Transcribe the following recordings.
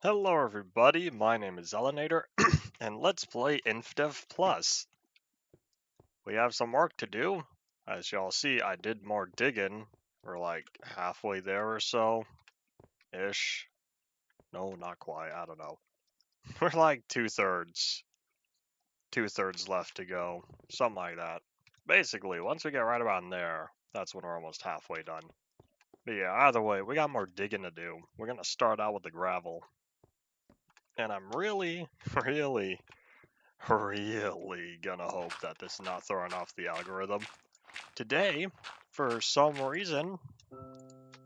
Hello everybody, my name is Elenator, and let's play Infdev Plus. We have some work to do. As y'all see, I did more digging. We're like halfway there or so, ish. No, not quite, I don't know. We're like two-thirds left to go, something like that. Basically, once we get right around there, that's when we're almost halfway done. But yeah, either way, we got more digging to do. We're gonna start out with the gravel. And I'm really gonna hope that this is not throwing off the algorithm. Today, for some reason,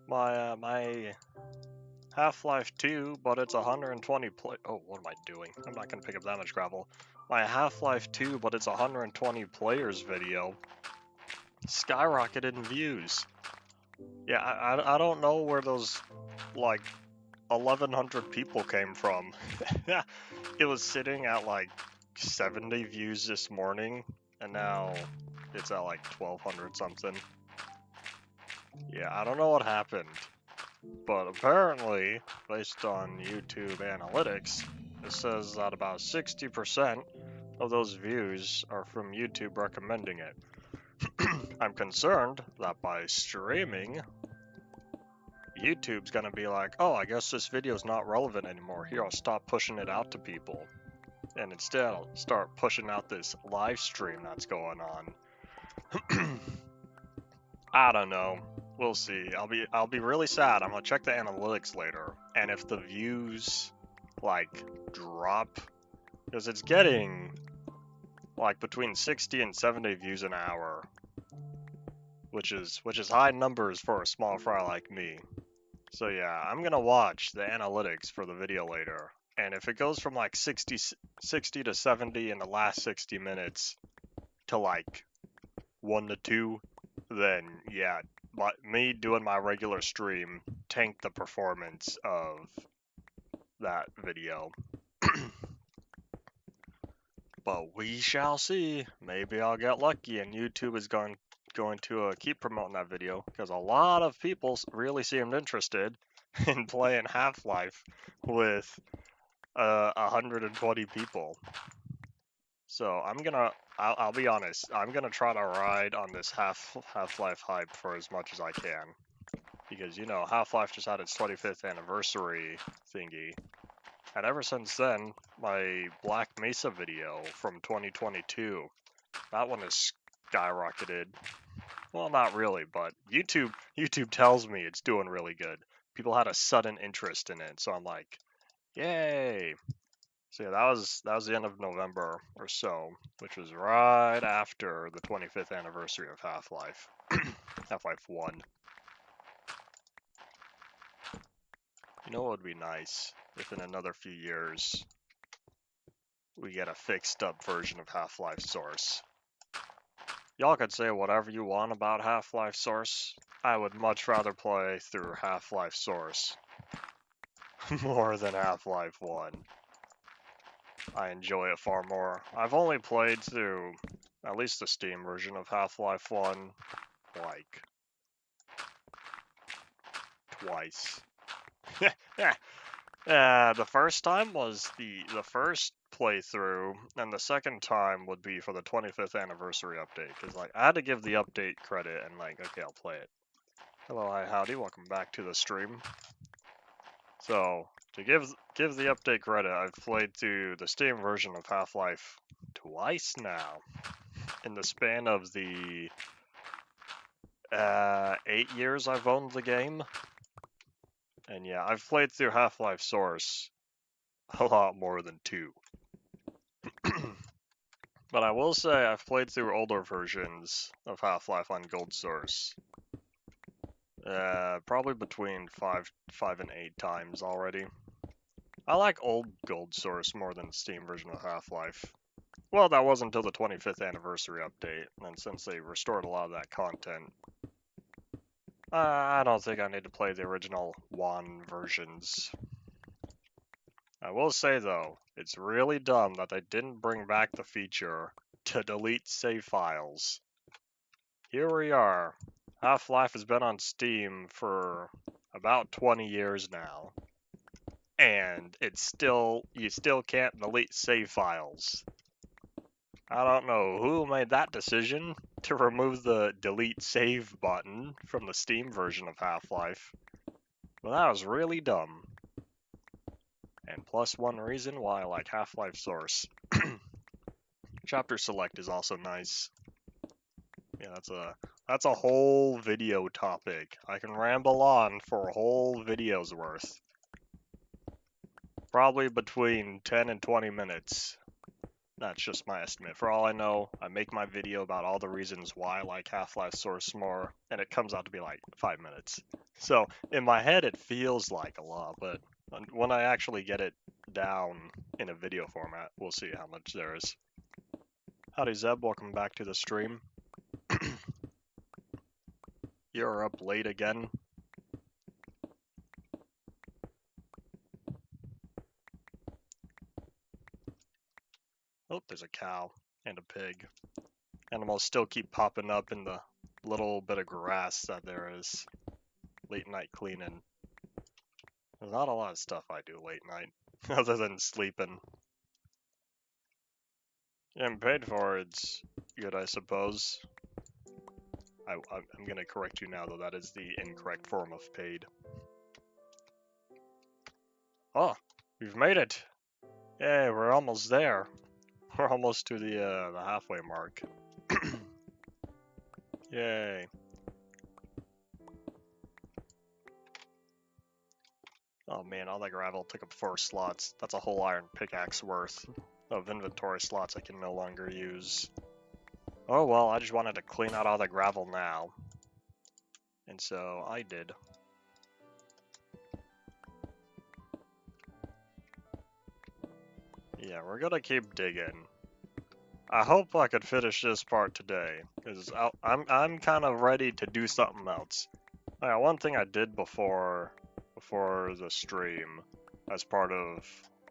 my Half-Life 2, but it's 120 play. Oh, what am I doing? I'm not gonna pick up that much gravel. My Half-Life 2, but it's 120 players video skyrocketed in views. Yeah, I don't know where those like 1,100 people came from. It was sitting at like 70 views this morning, and now it's at like 1,200 something. Yeah, I don't know what happened, but apparently, based on YouTube analytics, it says that about 60% of those views are from YouTube recommending it. I'm concerned that by streaming, YouTube's gonna be like, oh, I guess this video's not relevant anymore. Here, I'll stop pushing it out to people. And instead, I'll start pushing out this live stream that's going on. I don't know. We'll see. I'll be really sad. I'm gonna check the analytics later. And if the views like drop, because it's getting like between 60 and 70 views an hour, which is high numbers for a small fry like me. So yeah, I'm gonna watch the analytics for the video later. And if it goes from like 60 to 70 in the last 60 minutes to like 1 to 2, then yeah, me doing my regular stream tanked the performance of that video. But we shall see. Maybe I'll get lucky and YouTube is going to keep promoting that video because a lot of people really seemed interested in playing Half-Life with 120 people. So I'll be honest, I'm gonna try to ride on this Half-Life hype for as much as I can. Because, you know, Half-Life just had its 25th anniversary thingy. And ever since then, my Black Mesa video from 2022, that one has skyrocketed. Well, not really, but YouTube tells me it's doing really good. People had a sudden interest in it, so I'm like, yay! So yeah, that was the end of November or so, which was right after the 25th anniversary of Half-Life, Half-Life 1. You know what would be nice if in another few years we get a fixed up version of Half-Life Source. Y'all could say whatever you want about Half-Life Source. I would much rather play through Half-Life Source more than Half-Life 1. I enjoy it far more. I've only played through at least the Steam version of Half-Life 1 like twice. The first time was the first playthrough, and the second time would be for the 25th anniversary update. Because like I had to give the update credit, and like, okay, I'll play it. Hello, hi, howdy, welcome back to the stream. So to give the update credit, I've played through the Steam version of Half-Life twice now, in the span of the 8 years I've owned the game. And yeah, I've played through Half-Life Source a lot more than 2. But I will say I've played through older versions of Half-Life on Gold Source. Probably between 5 and 8 times already. I like old Gold Source more than the Steam version of Half-Life. Well, that was until the 25th anniversary update, and since they restored a lot of that content, I don't think I need to play the original 1 versions. I will say though, it's really dumb that they didn't bring back the feature to delete save files. Here we are. Half-Life has been on Steam for about 20 years now. and you still can't delete save files. I don't know who made that decision to remove the delete save button from the Steam version of Half-Life, but that was really dumb. And plus one reason why I like Half-Life Source. Chapter select is also nice. Yeah, that's a whole video topic. I can ramble on for a whole video's worth. Probably between 10 and 20 minutes. That's just my estimate. For all I know, I make my video about all the reasons why I like Half-Life Source more, and it comes out to be like 5 minutes. So, in my head, it feels like a lot, but when I actually get it down in a video format, we'll see how much there is. Howdy Zeb, welcome back to the stream. You're up late again. Oh, there's a cow and a pig. Animals still keep popping up in the little bit of grass that there is. Late night cleaning. There's not a lot of stuff I do late night, other than sleeping. Getting paid for it's good, I suppose. I'm gonna correct you now, though. That is the incorrect form of paid. Oh, we've made it! Yay, we're almost there. We're almost to the halfway mark. Yay. Oh man, all that gravel took up 4 slots. That's a whole iron pickaxe worth of inventory slots I can no longer use. Oh well, I just wanted to clean out all the gravel now. And so I did. Yeah, we're gonna keep digging. I hope I could finish this part today, because I'm kind of ready to do something else. One thing I did before the stream, as part of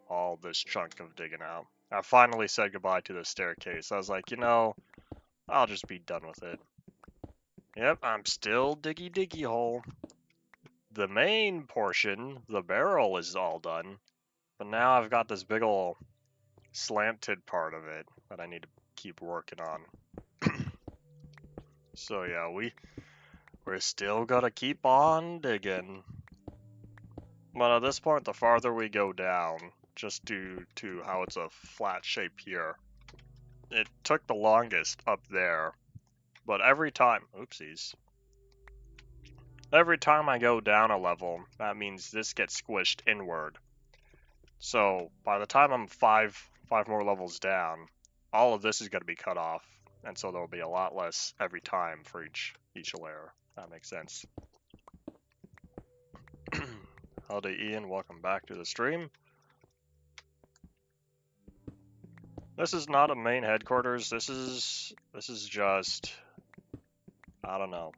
all this chunk of digging out, I finally said goodbye to the staircase. I was like, you know, I'll just be done with it. Yep, I'm still diggy hole. The main portion, the barrel, is all done, but now I've got this big ol' slanted part of it that I need to keep working on. So yeah, we're still gonna keep on digging. But at this point, the farther we go down, just due to how it's a flat shape here, it took the longest up there. But every time, oopsies. Every time I go down a level, that means this gets squished inward. So by the time I'm five more levels down, all of this is going to be cut off, and so there'll be a lot less every time for each layer. That makes sense. Howdy Ian, welcome back to the stream. This is not a main headquarters. This is just, I don't know.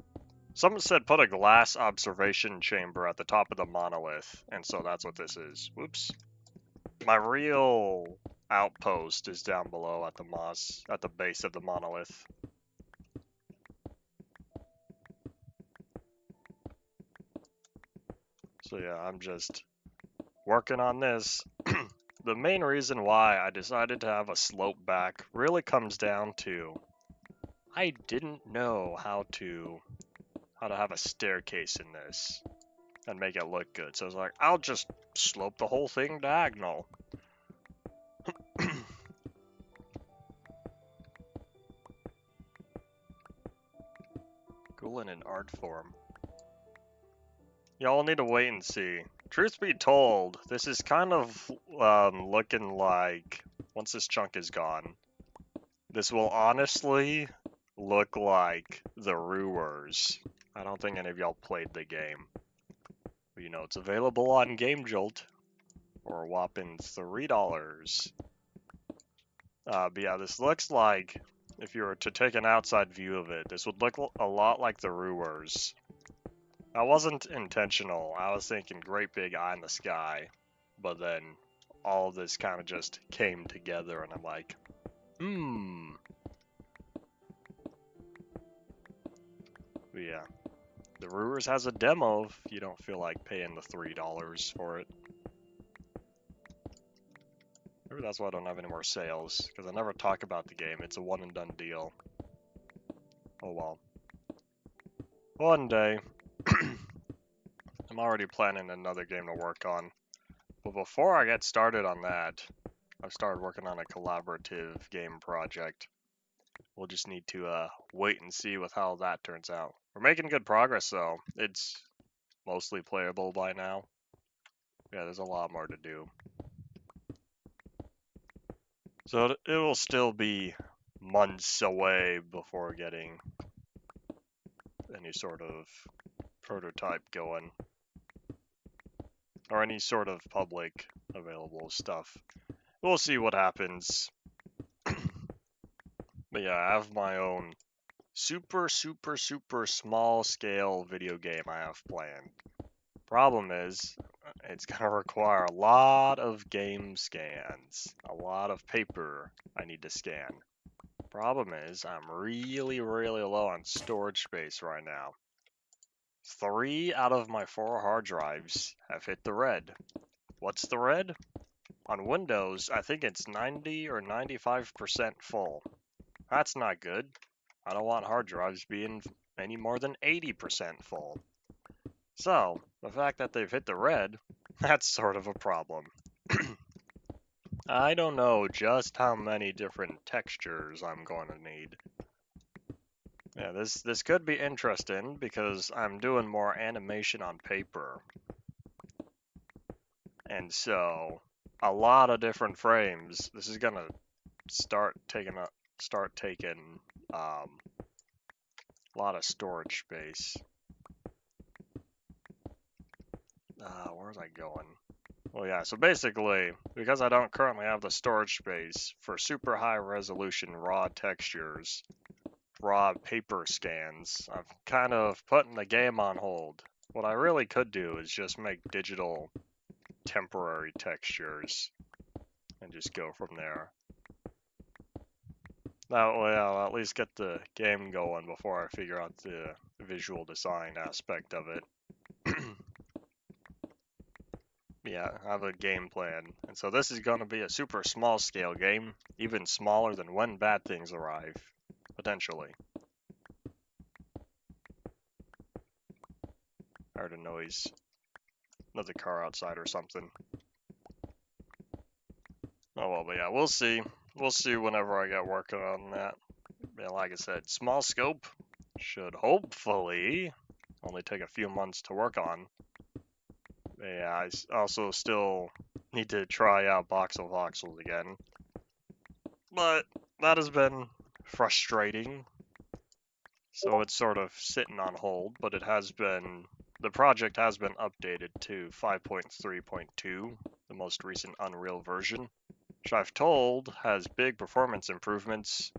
Someone said put a glass observation chamber at the top of the monolith, and so that's what this is. Whoops. My real outpost is down below at the base of the monolith. So yeah, I'm just working on this. The main reason why I decided to have a slope back really comes down to I didn't know how to have a staircase in this and make it look good. So I was like, I'll just slope the whole thing diagonal. Cool in an art form. Y'all need to wait and see. Truth be told, this is kind of looking like, once this chunk is gone, this will honestly look like the Rewers. I don't think any of y'all played the game. But, you know, it's available on Game Jolt for a whopping $3. But yeah, this looks like, if you were to take an outside view of it, this would look a lot like the Rewers. That wasn't intentional. I was thinking great big eye in the sky, but then all of this kind of just came together, and I'm like, But yeah, the Rewers has a demo if you don't feel like paying the $3 for it. Maybe that's why I don't have any more sales, because I never talk about the game. It's a one and done deal. Oh well. One day, I'm already planning another game to work on. But before I get started on that, I've started working on a collaborative game project. We'll just need to wait and see with how that turns out. We're making good progress though. It's mostly playable by now. Yeah, there's a lot more to do. So it will still be months away before getting any sort of prototype going. Or any sort of public available stuff. We'll see what happens. But yeah, I have my own super small scale video game I have planned. Problem is, it's gonna require a lot of game scans, a lot of paper I need to scan. Problem is, I'm really low on storage space right now. 3 out of my 4 hard drives have hit the red. What's the red? On Windows, I think it's 90 or 95% full. That's not good. I don't want hard drives being any more than 80% full. So, the fact that they've hit the red, that's sort of a problem. I don't know just how many different textures I'm going to need. Yeah, this could be interesting because I'm doing more animation on paper. And so, a lot of different frames. This is gonna start taking a lot of storage space. Where's I going? Well, yeah, so basically, because I don't currently have the storage space for super high resolution raw textures, raw paper scans, I've kind of putting the game on hold. What I really could do is just make digital temporary textures and just go from there. That way I'll at least get the game going before I figure out the visual design aspect of it. Yeah, I have a game plan. And so this is going to be a super small scale game, even smaller than When Bad Things Arrive, potentially. I heard a noise. Another car outside or something. Oh well, but yeah, we'll see. We'll see whenever I get working on that. Yeah, like I said, small scope should hopefully only take a few months to work on. Yeah, I also still need to try out Voxel Voxels again. But that has been frustrating. So it's sort of sitting on hold, but it has been, the project has been updated to 5.3.2, the most recent Unreal version, which I've told has big performance improvements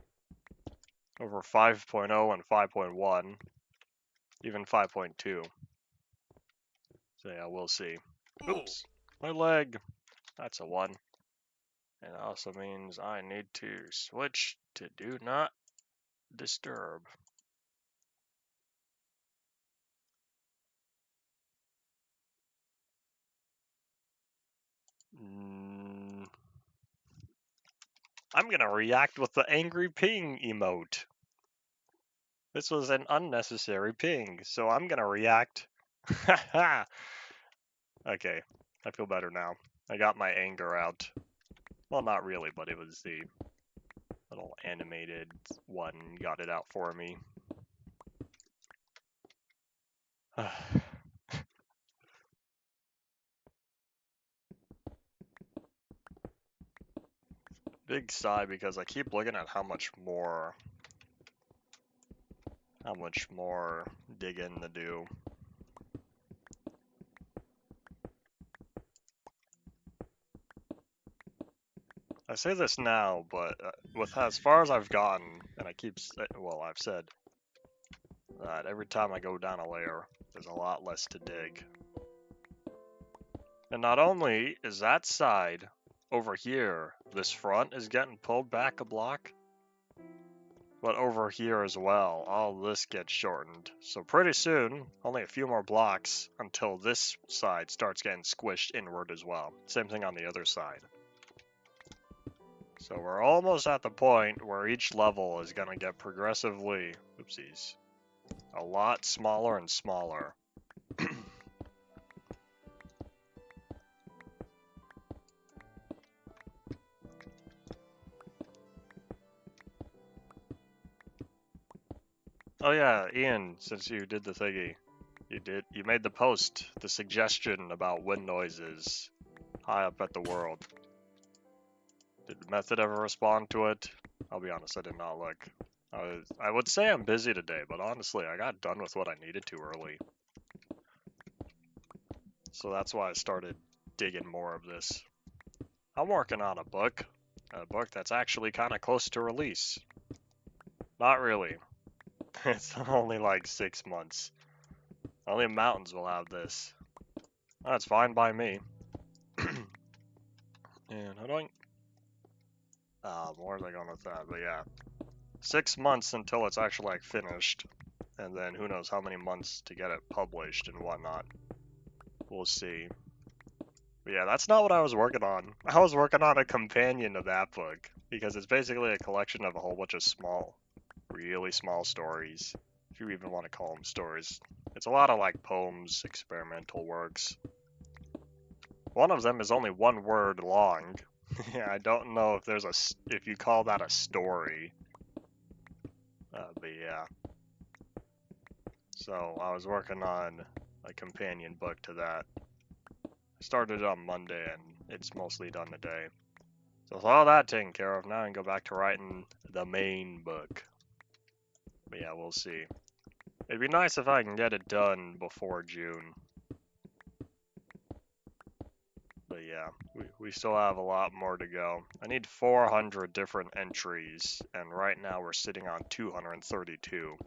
over 5.0 and 5.1, even 5.2. So yeah, we'll see. Oops, my leg. That's a 1. And it also means I need to switch to Do Not Disturb. I'm gonna react with the angry ping emote. This was an unnecessary ping, so I'm gonna react. Okay, I feel better now. I got my anger out. Well, not really, but it was the little animated one got it out for me. Big sigh because I keep looking at how much more digging to do. I say this now, but with as far as I've gotten, and I've said that every time I go down a layer, there's a lot less to dig. And not only is that side over here, this front is getting pulled back a block, but over here as well, all this gets shortened. So pretty soon, only a few more blocks until this side starts getting squished inward as well. Same thing on the other side. So we're almost at the point where each level is gonna get progressively, oopsies, a lot smaller and smaller. Oh yeah, Ian, since you did the thingy, you made the post, the suggestion about wind noises high up at the world. Did Method ever respond to it? I'll be honest, I did not look. I would say I'm busy today, but honestly, I got done with what I needed to early. So that's why I started digging more of this. I'm working on a book that's actually kind of close to release. Not really. It's only like 6 months. Only mountains will have this. That's fine by me. And how do I... where was I going with that? But yeah. 6 months until it's actually like finished. And then who knows how many months to get it published and whatnot. We'll see. But yeah, that's not what I was working on. I was working on a companion to that book. Because it's basically a collection of a whole bunch of small, really small stories. If you even want to call them stories. It's a lot of like poems, experimental works. One of them is only 1 word long. Yeah, I don't know if if you call that a story. But yeah. So I was working on a companion book to that. I started it on Monday and it's mostly done today. So with all that taken care of, now I can go back to writing the main book. But yeah, we'll see. It'd be nice if I can get it done before June. But yeah, we still have a lot more to go. I need 400 different entries, and right now we're sitting on 232.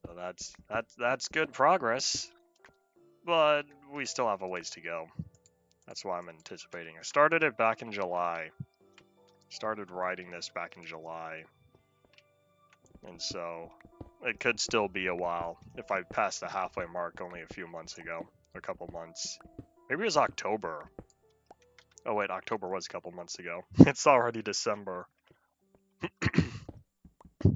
So that's good progress, but we still have a ways to go. That's why I'm anticipating. I started it back in July. Started writing this back in July, and so it could still be a while if I passed the halfway mark only a few months ago, a couple months. Maybe it was October. Oh wait, October was a couple months ago. It's already December.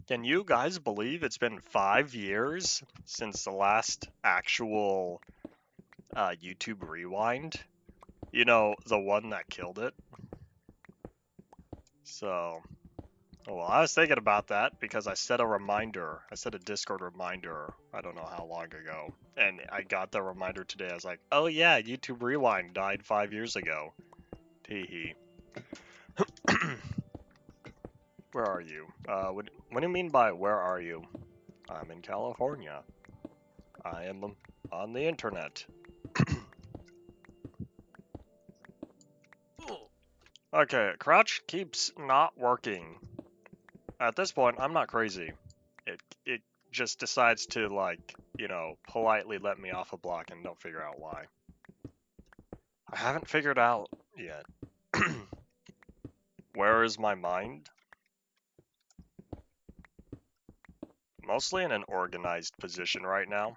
Can you guys believe it's been 5 years since the last actual YouTube Rewind? You know, the one that killed it? So, well, I was thinking about that because I set a reminder. I set a Discord reminder, I don't know how long ago. And I got the reminder today. I was like, oh yeah, YouTube Rewind died 5 years ago. Teehee. Where are you? What do you mean by where are you? I'm in California. I am on the internet. Okay, crouch keeps not working. At this point, I'm not crazy. It just decides to, like, you know, politely let me off a block and don't figure out why. I haven't figured out yet. Where is my mind? Mostly in an organized position right now.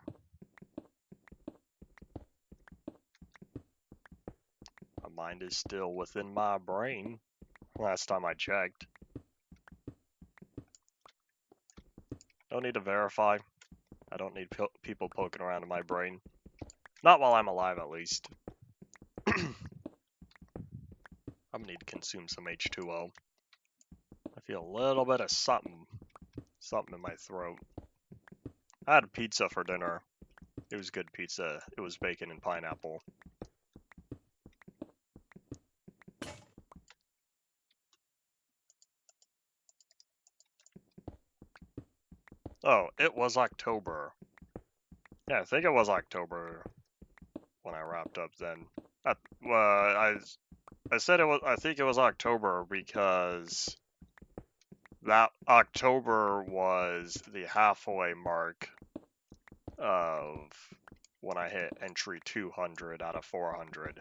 My mind is still within my brain. Last time I checked. Don't need to verify. I don't need people poking around in my brain. Not while I'm alive, at least. I'm gonna need to consume some H2O. I feel a little bit of something in my throat. I had pizza for dinner. It was good pizza. It was bacon and pineapple. Oh, it was October. Yeah, I think it was October when I wrapped up then. I said it was. I think it was October because that October was the halfway mark of when I hit entry 200 out of 400.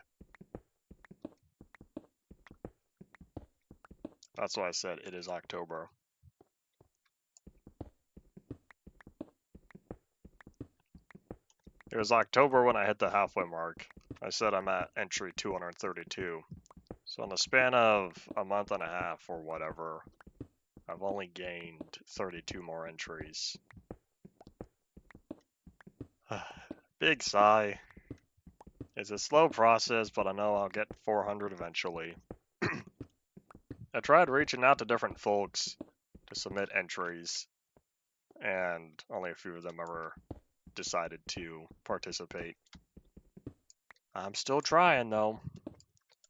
That's why I said it is October. It was October when I hit the halfway mark. I said I'm at entry 232. So in the span of a month and a half or whatever, I've only gained 32 more entries. Big sigh. It's a slow process, but I know I'll get 400 eventually. I tried reaching out to different folks to submit entries, and only a few of them ever decided to participate. I'm still trying though.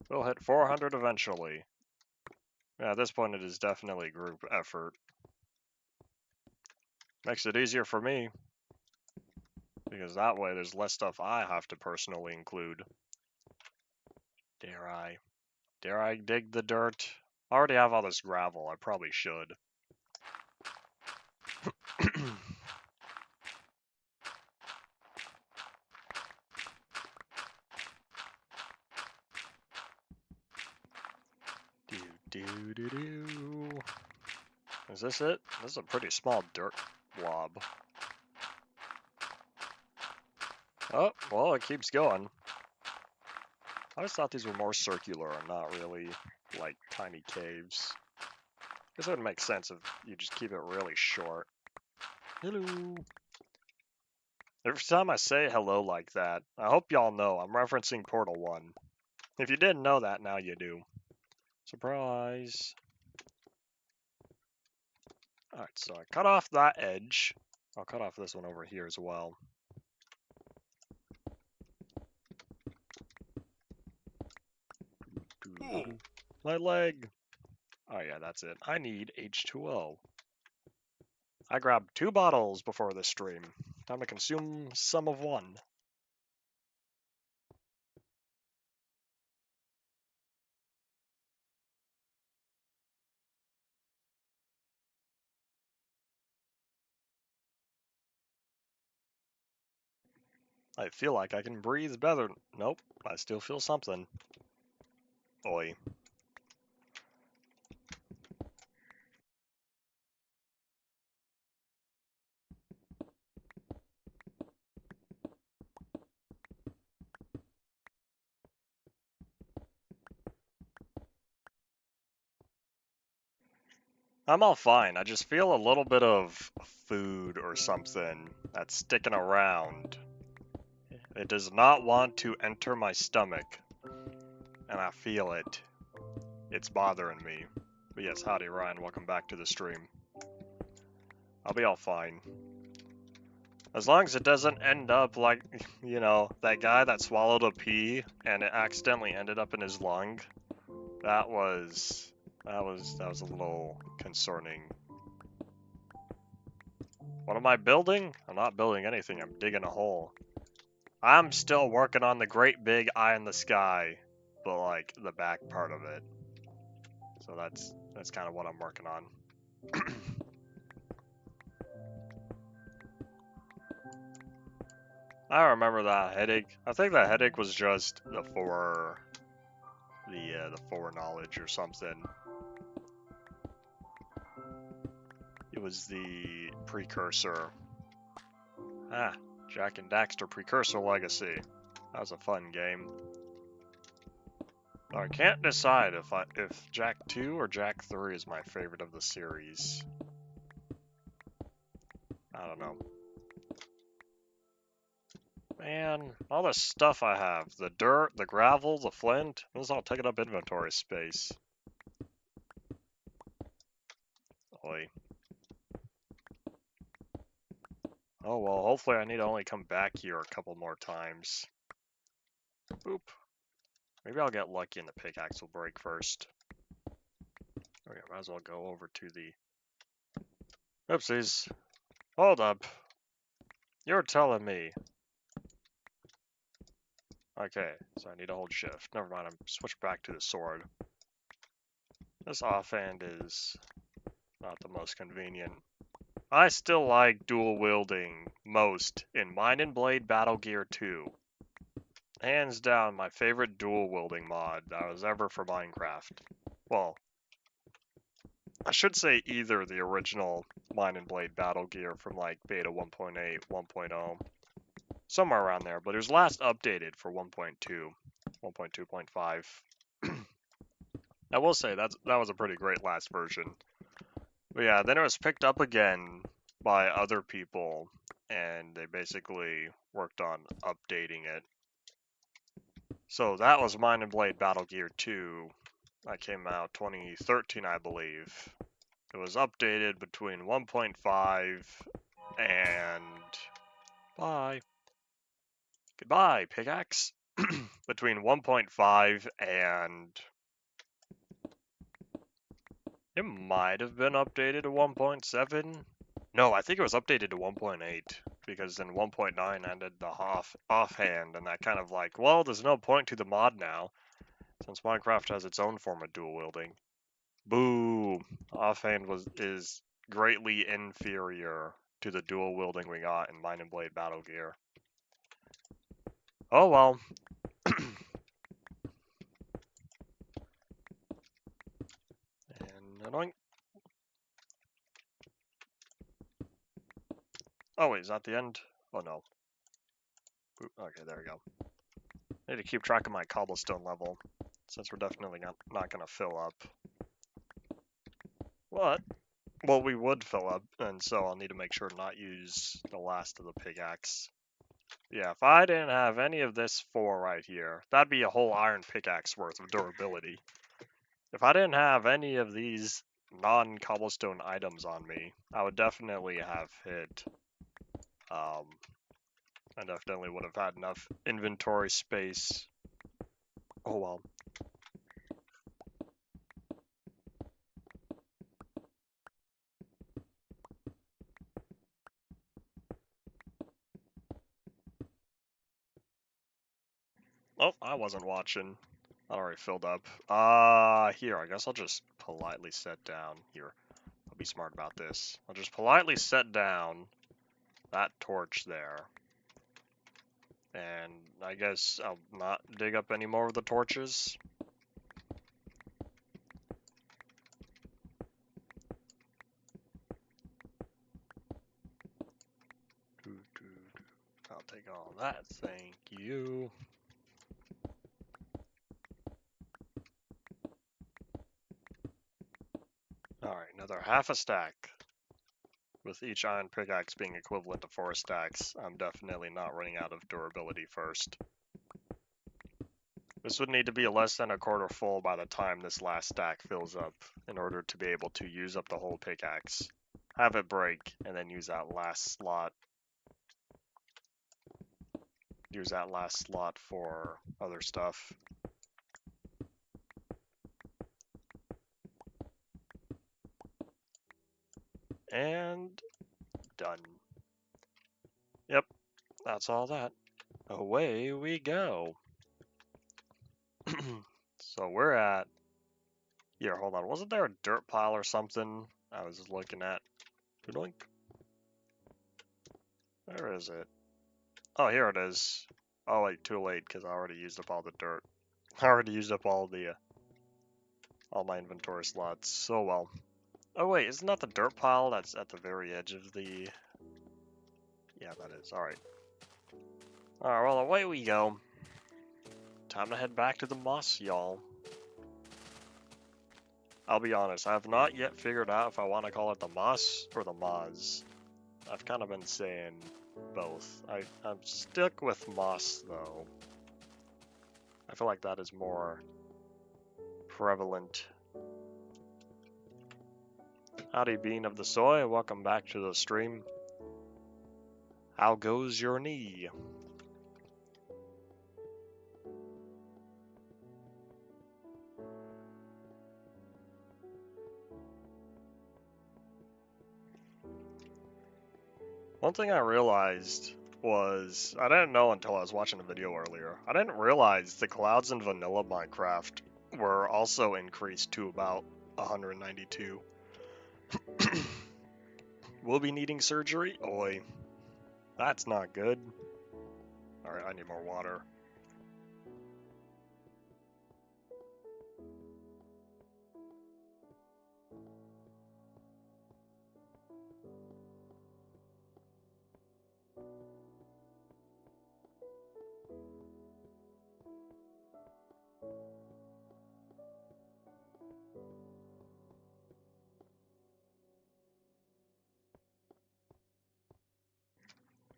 We'll hit 400 eventually. Yeah, at this point it is definitely group effort. Makes it easier for me, because that way there's less stuff I have to personally include. Dare I? Dare I dig the dirt? I already have all this gravel, I probably should. Do. Is this it? This is a pretty small dirt blob. Oh, well, it keeps going. I always thought these were more circular and not really like tiny caves. Guess it would make sense if you just keep it really short. Hello. Every time I say hello like that, I hope y'all know I'm referencing Portal 1. If you didn't know that, now you do. Surprise. Alright, so I cut off that edge. I'll cut off this one over here as well. My leg. Oh yeah, that's it. I need H2O. I grabbed 2 bottles before this stream. Time to consume some of one. I feel like I can breathe better. Nope, I still feel something. Oi. I'm all fine. I just feel a little bit of food or something that's sticking around. It does not want to enter my stomach. And I feel it. It's bothering me. But yes, howdy Ryan, welcome back to the stream. I'll be all fine. As long as it doesn't end up like, you know, that guy that swallowed a pea and it accidentally ended up in his lung. That was a little concerning. What am I building? I'm not building anything, I'm digging a hole. I'm still working on the great big eye in the sky, but like the back part of it. So that's kind of what I'm working on. I remember that headache. I think that headache was just the foreknowledge or something. It was the precursor. Ah, Jak and Daxter Precursor Legacy. That was a fun game. I can't decide if Jak 2 or Jak 3 is my favorite of the series. I don't know. Man, all the stuff I have. The dirt, the gravel, the flint. This is all taking up inventory space. Oi. Oh well, hopefully I need to only come back here a couple more times. Oop. Maybe I'll get lucky and the pickaxe will break first. Okay, might as well go over to the... Oopsies. Hold up. You're telling me. Okay, so I need to hold shift. Never mind, I'm switching back to the sword. This offhand is not the most convenient. I still like dual wielding most in Mind and Blade Battle Gear 2. Hands down, my favorite dual wielding mod that was ever for Minecraft. Well, I should say either the original Mind and Blade Battle Gear from like beta 1.8, 1.0, somewhere around there, but it was last updated for 1.2, 1.2.5. I will say that was a pretty great last version. But yeah, then it was picked up again by other people, and they basically worked on updating it. So that was Mind and Blade Battle Gear 2. That came out 2013, I believe. It was updated between 1.5 and... Bye. Goodbye, pickaxe. Between 1.5 and... It might have been updated to 1.7. No, I think it was updated to 1.8 because then 1.9 ended the offhand, and that kind of like, well, there's no point to the mod now since Minecraft has its own form of dual wielding. Boo! Offhand is greatly inferior to the dual wielding we got in Mind and Blade Battle Gear. Oh well. And annoying. Oh wait, is that the end? Oh no. Okay, there we go. I need to keep track of my cobblestone level, since we're definitely not gonna fill up. What? Well, we would fill up, and so I'll need to make sure to not use the last of the pickaxe. Yeah, if I didn't have any of this 4 right here, that'd be a whole iron pickaxe worth of durability. If I didn't have any of these non-cobblestone items on me, I would definitely have hit. I definitely would have had enough inventory space. Oh well. Oh, I wasn't watching. I already filled up. Here, I guess I'll just politely set down. Here, I'll be smart about this. I'll just politely set down that torch there. And I guess I'll not dig up any more of the torches. I'll take all that, thank you. Alright, another half a stack. With each iron pickaxe being equivalent to 4 stacks, I'm definitely not running out of durability first. This would need to be less than a quarter full by the time this last stack fills up in order to be able to use up the whole pickaxe. Have it break, and then use that last slot. Use that last slot for other stuff. And done. Yep, that's all that. Away we go. So we're at... Here, hold on. Wasn't there a dirt pile or something I was looking at? Doink. Where is it? Oh, here it is. Oh, wait, too late because I already used up all the dirt. I already used up all my inventory slots. So well. Oh wait, isn't that the dirt pile that's at the very edge of the... Yeah, that is. Alright. Alright, well, away we go. Time to head back to the moss, y'all. I'll be honest, I have not yet figured out if I want to call it the moss or the moz. I've kind of been saying both. I'm stuck with moss, though. I feel like that is more prevalent. Howdy, Bean of the Soy. Welcome back to the stream. How goes your knee? One thing I realized was, I didn't know until I was watching a video earlier, I didn't realize the clouds in vanilla Minecraft were also increased to about 192. We'll be needing surgery? Oi. That's not good. Alright, I need more water.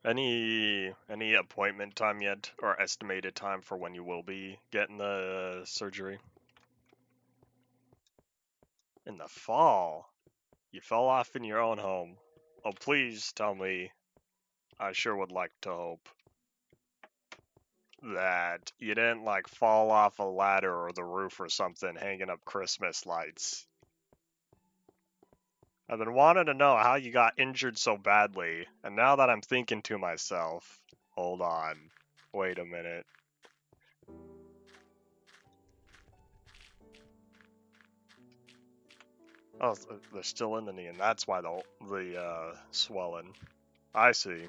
Any appointment time yet, or estimated time for when you will be getting the surgery? In the fall? You fell off in your own home. Oh, please tell me. I sure would like to hope that you didn't like fall off a ladder or the roof or something hanging up Christmas lights. I've been wanting to know how you got injured so badly, and now that I'm thinking to myself, hold on, wait a minute. Oh, they're still in the knee, and that's why the swelling. I see.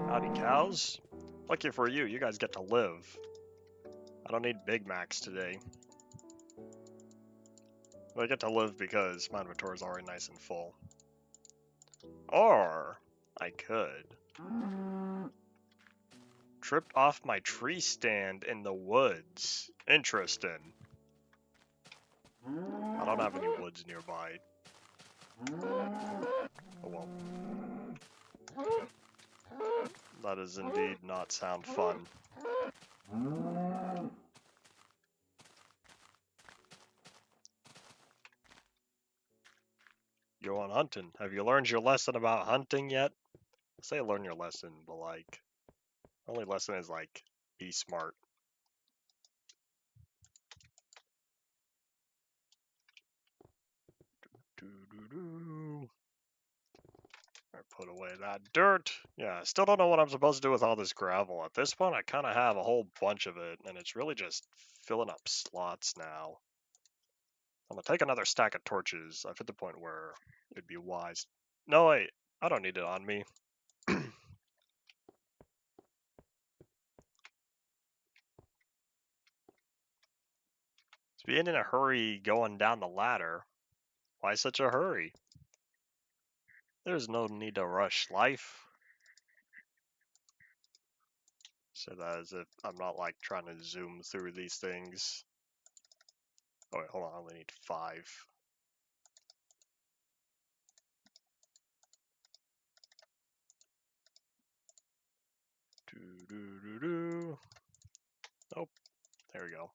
Howdy, cows. Lucky for you, you guys get to live. I don't need Big Macs today. I get to live because my inventory is already nice and full. Or I could. Tripped off my tree stand in the woods. Interesting. I don't have any woods nearby. Oh well. That does indeed not sound fun. Go on hunting. Have you learned your lesson about hunting yet? I say learn your lesson, but like, the only lesson is like, be smart. Put away that dirt. Yeah, I still don't know what I'm supposed to do with all this gravel. At this point, I kind of have a whole bunch of it, and it's really just filling up slots now. I'm gonna take another stack of torches. I've hit the point where it'd be wise. No, wait, I don't need it on me. Being in a hurry going down the ladder. Why such a hurry? There's no need to rush life. Say that as if I'm not like trying to zoom through these things. Oh wait, hold on, I only need 5. Doo-doo-doo-doo. Nope, there we go.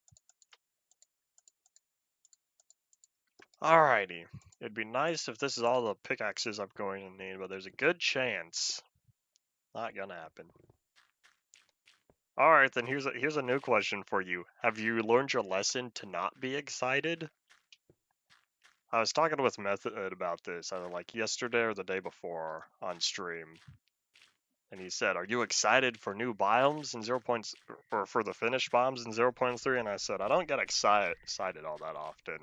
Alrighty. It'd be nice if this is all the pickaxes I'm going to need, but there's a good chance. Not gonna happen. Alright, then here's a new question for you. Have you learned your lesson to not be excited? I was talking with Method about this, either like yesterday or the day before on stream. And he said, "Are you excited for new biomes in 0. Or for the finished bombs in 0.3?" And I said, "I don't get excited all that often.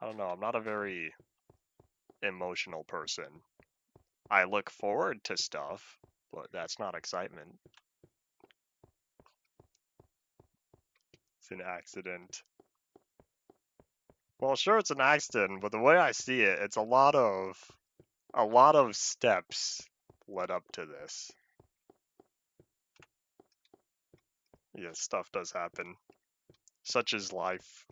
I don't know, I'm not a very emotional person. I look forward to stuff, but that's not excitement. It's an accident." Well, sure, it's an accident, but the way I see it, it's a lot of steps led up to this. Yeah, stuff does happen. Such is life.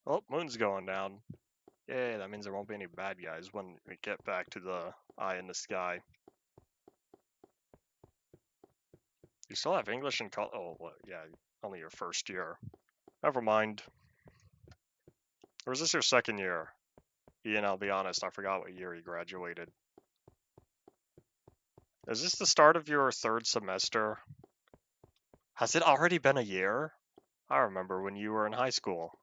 Oh, moon's going down. Yay, that means there won't be any bad guys when we get back to the eye in the sky. You still have English in college? Oh, well, yeah, only your first year. Never mind. Or is this your second year? Ian, I'll be honest, I forgot what year you graduated. Is this the start of your 3rd semester? Has it already been a year? I remember when you were in high school.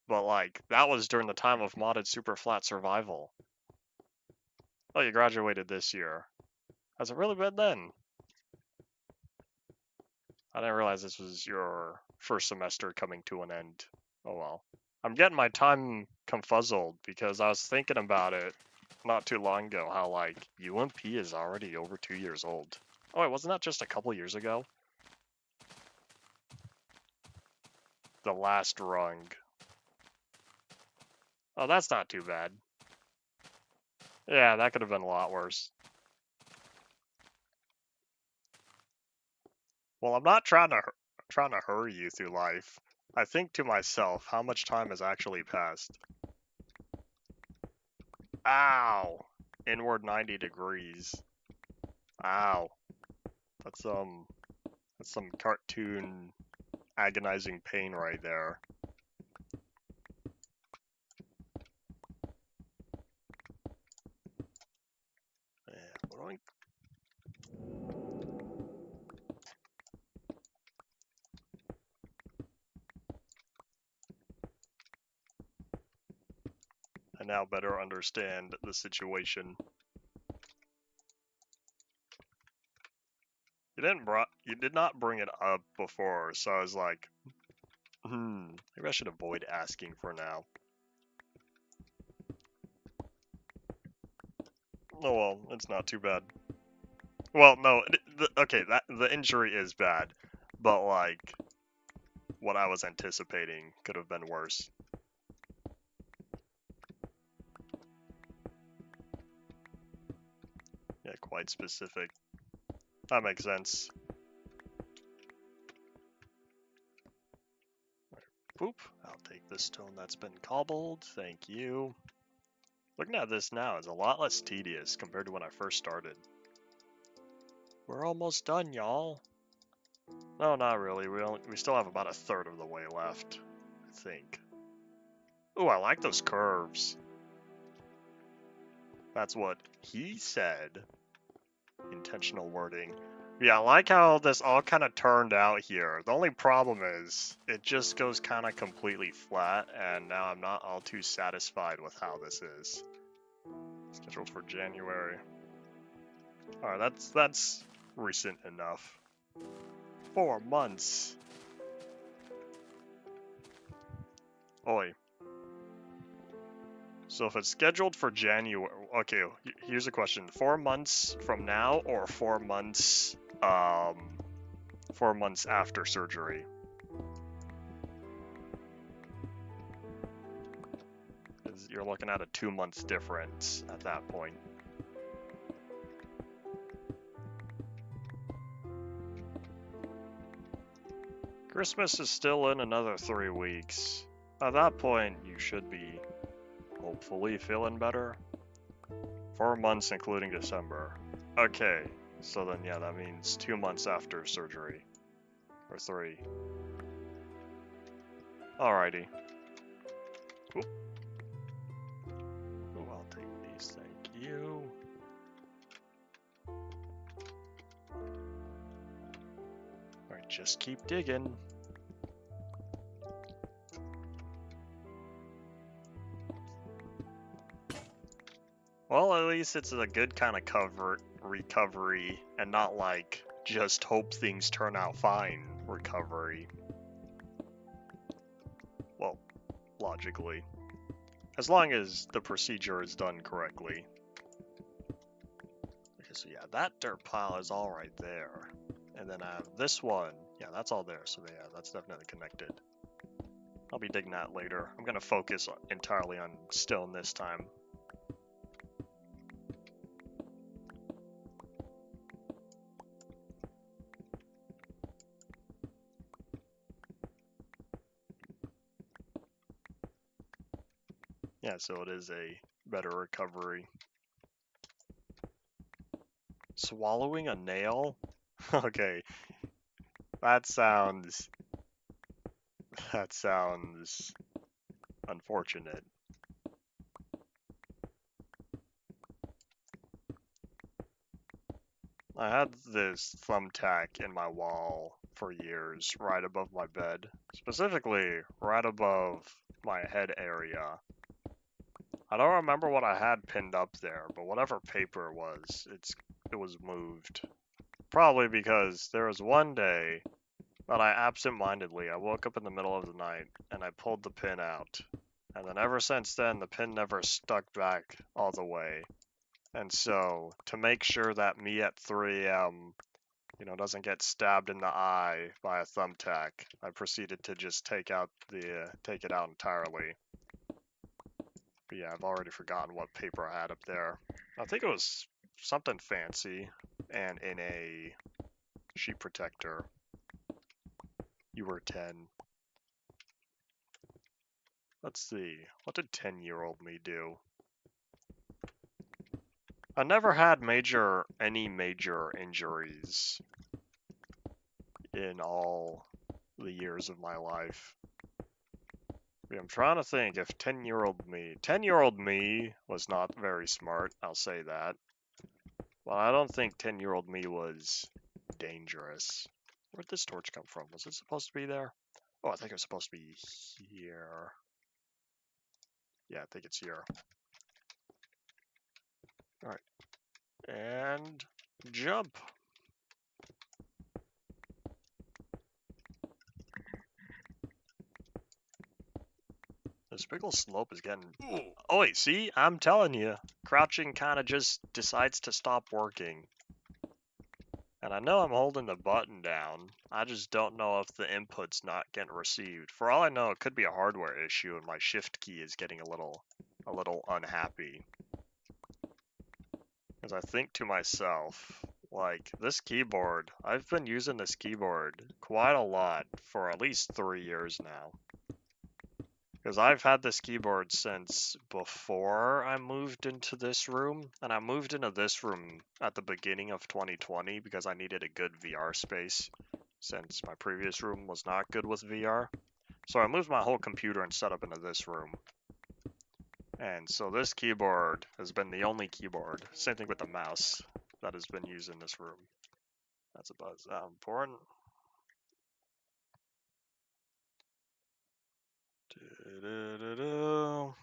But like, that was during the time of modded super flat survival. Oh, you graduated this year. Has it really been then? I didn't realize this was your first semester coming to an end. Oh well. I'm getting my time confuzzled because I was thinking about it not too long ago, how like UMP is already over 2 years old. Oh wait, wasn't that just a couple years ago? The last rung. Oh, that's not too bad. Yeah, that could have been a lot worse. Well, I'm not trying to hurry you through life. I think to myself, how much time has actually passed? Ow! Inward 90 degrees. Ow. That's some cartoon agonizing pain right there. Yeah, I now better understand the situation. You did not bring it up before, so I was like, maybe I should avoid asking for now. Oh well, it's not too bad. Well, no, okay, the injury is bad, but like, what I was anticipating could have been worse. Yeah, quite specific. That makes sense. Poop. I'll take this stone that's been cobbled. Thank you. Looking at this now is a lot less tedious compared to when I first started. We're almost done, y'all. No, not really. We still have about a third of the way left, I think. Ooh, I like those curves. That's what he said. Intentional wording. Yeah, I like how this all kind of turned out here. The only problem is it just goes kind of completely flat, and now I'm not all too satisfied with how this is. Scheduled for January. Alright, that's recent enough. 4 months. Oi. So if it's scheduled for January, okay, here's a question. 4 months from now or 4 months, 4 months after surgery? You're looking at a 2-month difference at that point. Christmas is still in another 3 weeks. At that point, you should be hopefully feeling better. 4 months including December. Okay, so then yeah, that means 2 months after surgery. Or 3. Alrighty. Oop. Ooh, I'll take these, thank you. Alright, just keep digging. Well, at least it's a good kind of recovery, and not like just hope things turn out fine recovery. Well, logically. As long as the procedure is done correctly. Okay, so yeah, that dirt pile is all right there. And then I have this one. Yeah, that's all there, so yeah, that's definitely connected. I'll be digging that later. I'm gonna focus entirely on stone this time. Yeah, so it is a better recovery. Swallowing a nail? Okay. That sounds unfortunate. I had this thumbtack in my wall for years, right above my bed. Specifically, right above my head area. I don't remember what I had pinned up there, but whatever paper it was, it was moved. Probably because there was one day that I absentmindedly, I woke up in the middle of the night and I pulled the pin out. And then ever since then, the pin never stuck back all the way. And so, to make sure that me at 3 a.m., doesn't get stabbed in the eye by a thumbtack, I proceeded to just take it out entirely. But yeah, I've already forgotten what paper I had up there. I think it was something fancy and in a sheet protector. You were 10. Let's see. What did 10-year-old me do? I never had any major injuries in all the years of my life. I'm trying to think if 10-year-old me was not very smart, I'll say that. Well, I don't think 10-year-old me was dangerous. Where'd this torch come from? Was it supposed to be there? Oh, I think it was supposed to be here. Yeah, I think it's here. Alright. And jump. This big ol' slope is getting... Oh wait, see? I'm telling you. Crouching kind of just decides to stop working. And I know I'm holding the button down. I just don't know if the input's not getting received. For all I know, it could be a hardware issue and my shift key is getting a little unhappy. Because I think to myself, like, this keyboard, I've been using this keyboard quite a lot for at least 3 years now. Because I've had this keyboard since before I moved into this room, and I moved into this room at the beginning of 2020 because I needed a good VR space, since my previous room was not good with VR. So I moved my whole computer and setup into this room. And so this keyboard has been the only keyboard, same thing with the mouse, that has been used in this room. That's about that important. No,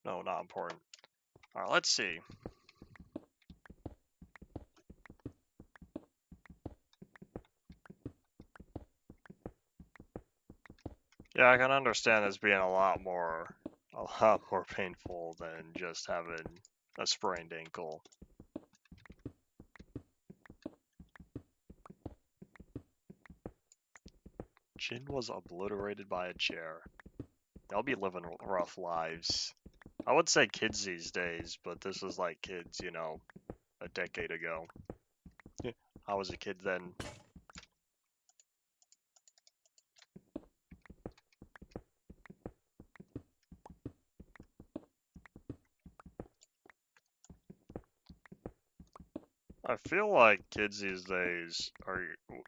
not important. Alright, let's see. Yeah, I can understand this being a lot more painful than just having a sprained ankle. Jin was obliterated by a chair. They'll be living rough lives. I would say kids these days, but this was like kids, you know, a decade ago. I was a kid then. I feel like kids these days are,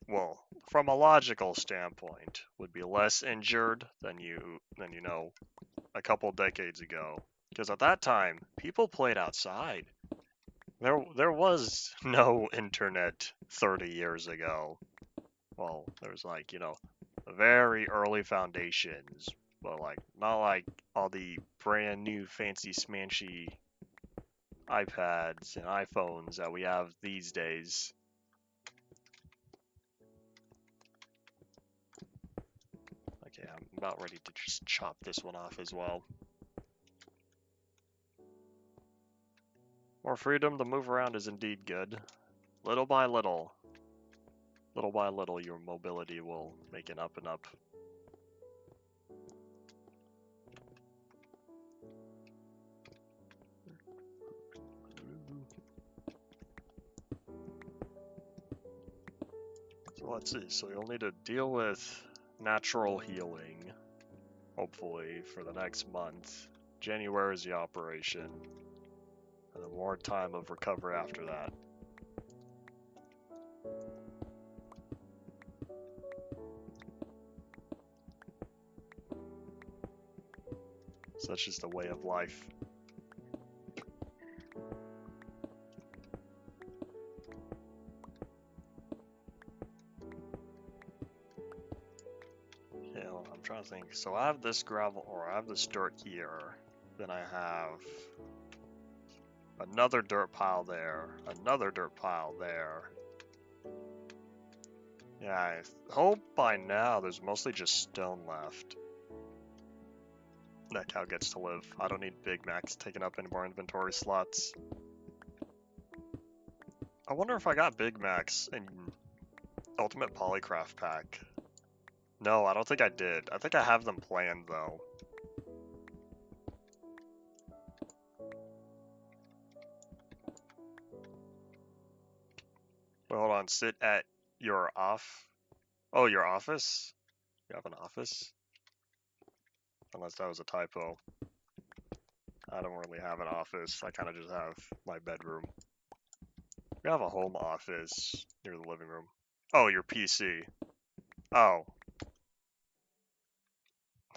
well, from a logical standpoint, would be less injured than you know, a couple decades ago. Because at that time, people played outside. There was no internet 30 years ago. Well, there was like, you know, very early foundations, but like not like all the brand new fancy smanchy iPads and iPhones that we have these days. Okay, I'm about ready to just chop this one off as well. More freedom to move around is indeed good. Little by little, your mobility will make it up and up. So let's see, so you'll need to deal with natural healing, hopefully, for the next month. January is the operation, and then more time of recovery after that. Such is the way of life. I'm trying to think. So I have this gravel, or I have this dirt here. Then I have another dirt pile there, another dirt pile there. Yeah, I hope by now there's mostly just stone left. That cow gets to live. I don't need Big Macs taking up any more inventory slots. I wonder if I got Big Macs in Ultimate Polycraft Pack. No, I don't think I did. I think I have them planned, though. hold on, sit at your your office? You have an office? Unless that was a typo. I don't really have an office. I kind of just have my bedroom. We have a home office near the living room. Oh, your PC. Oh.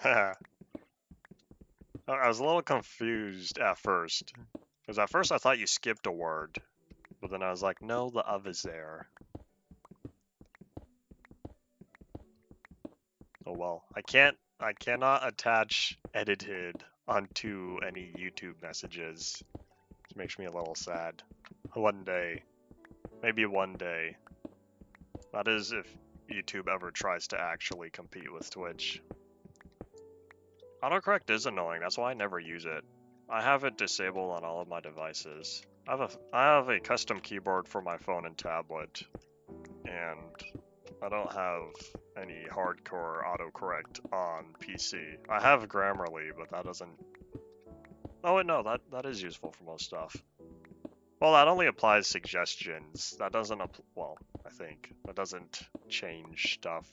I was a little confused at first. Because at first I thought you skipped a word. But then I was like, no, the of is there. Oh well. I cannot attach edited onto any YouTube messages. It makes me a little sad. One day. Maybe one day. That is if YouTube ever tries to actually compete with Twitch. Autocorrect is annoying, that's why I never use it. I have it disabled on all of my devices. I have a custom keyboard for my phone and tablet, and I don't have any hardcore autocorrect on PC. I have Grammarly, but that doesn't... Oh wait, no, that is useful for most stuff. Well, that only applies suggestions. That doesn't well, I think. That doesn't change stuff.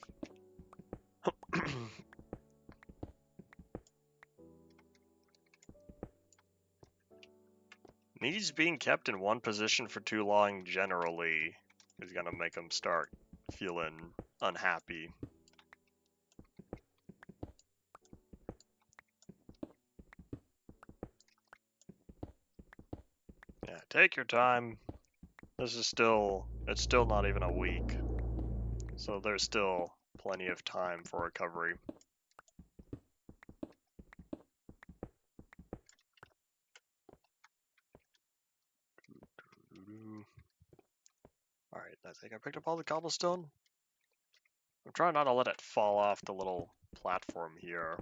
Knees being kept in one position for too long generally is gonna make them start feeling unhappy. Yeah, take your time. This is it's still not even a week. So there's still plenty of time for recovery. Alright, I think I picked up all the cobblestone. I'm trying not to let it fall off the little platform here.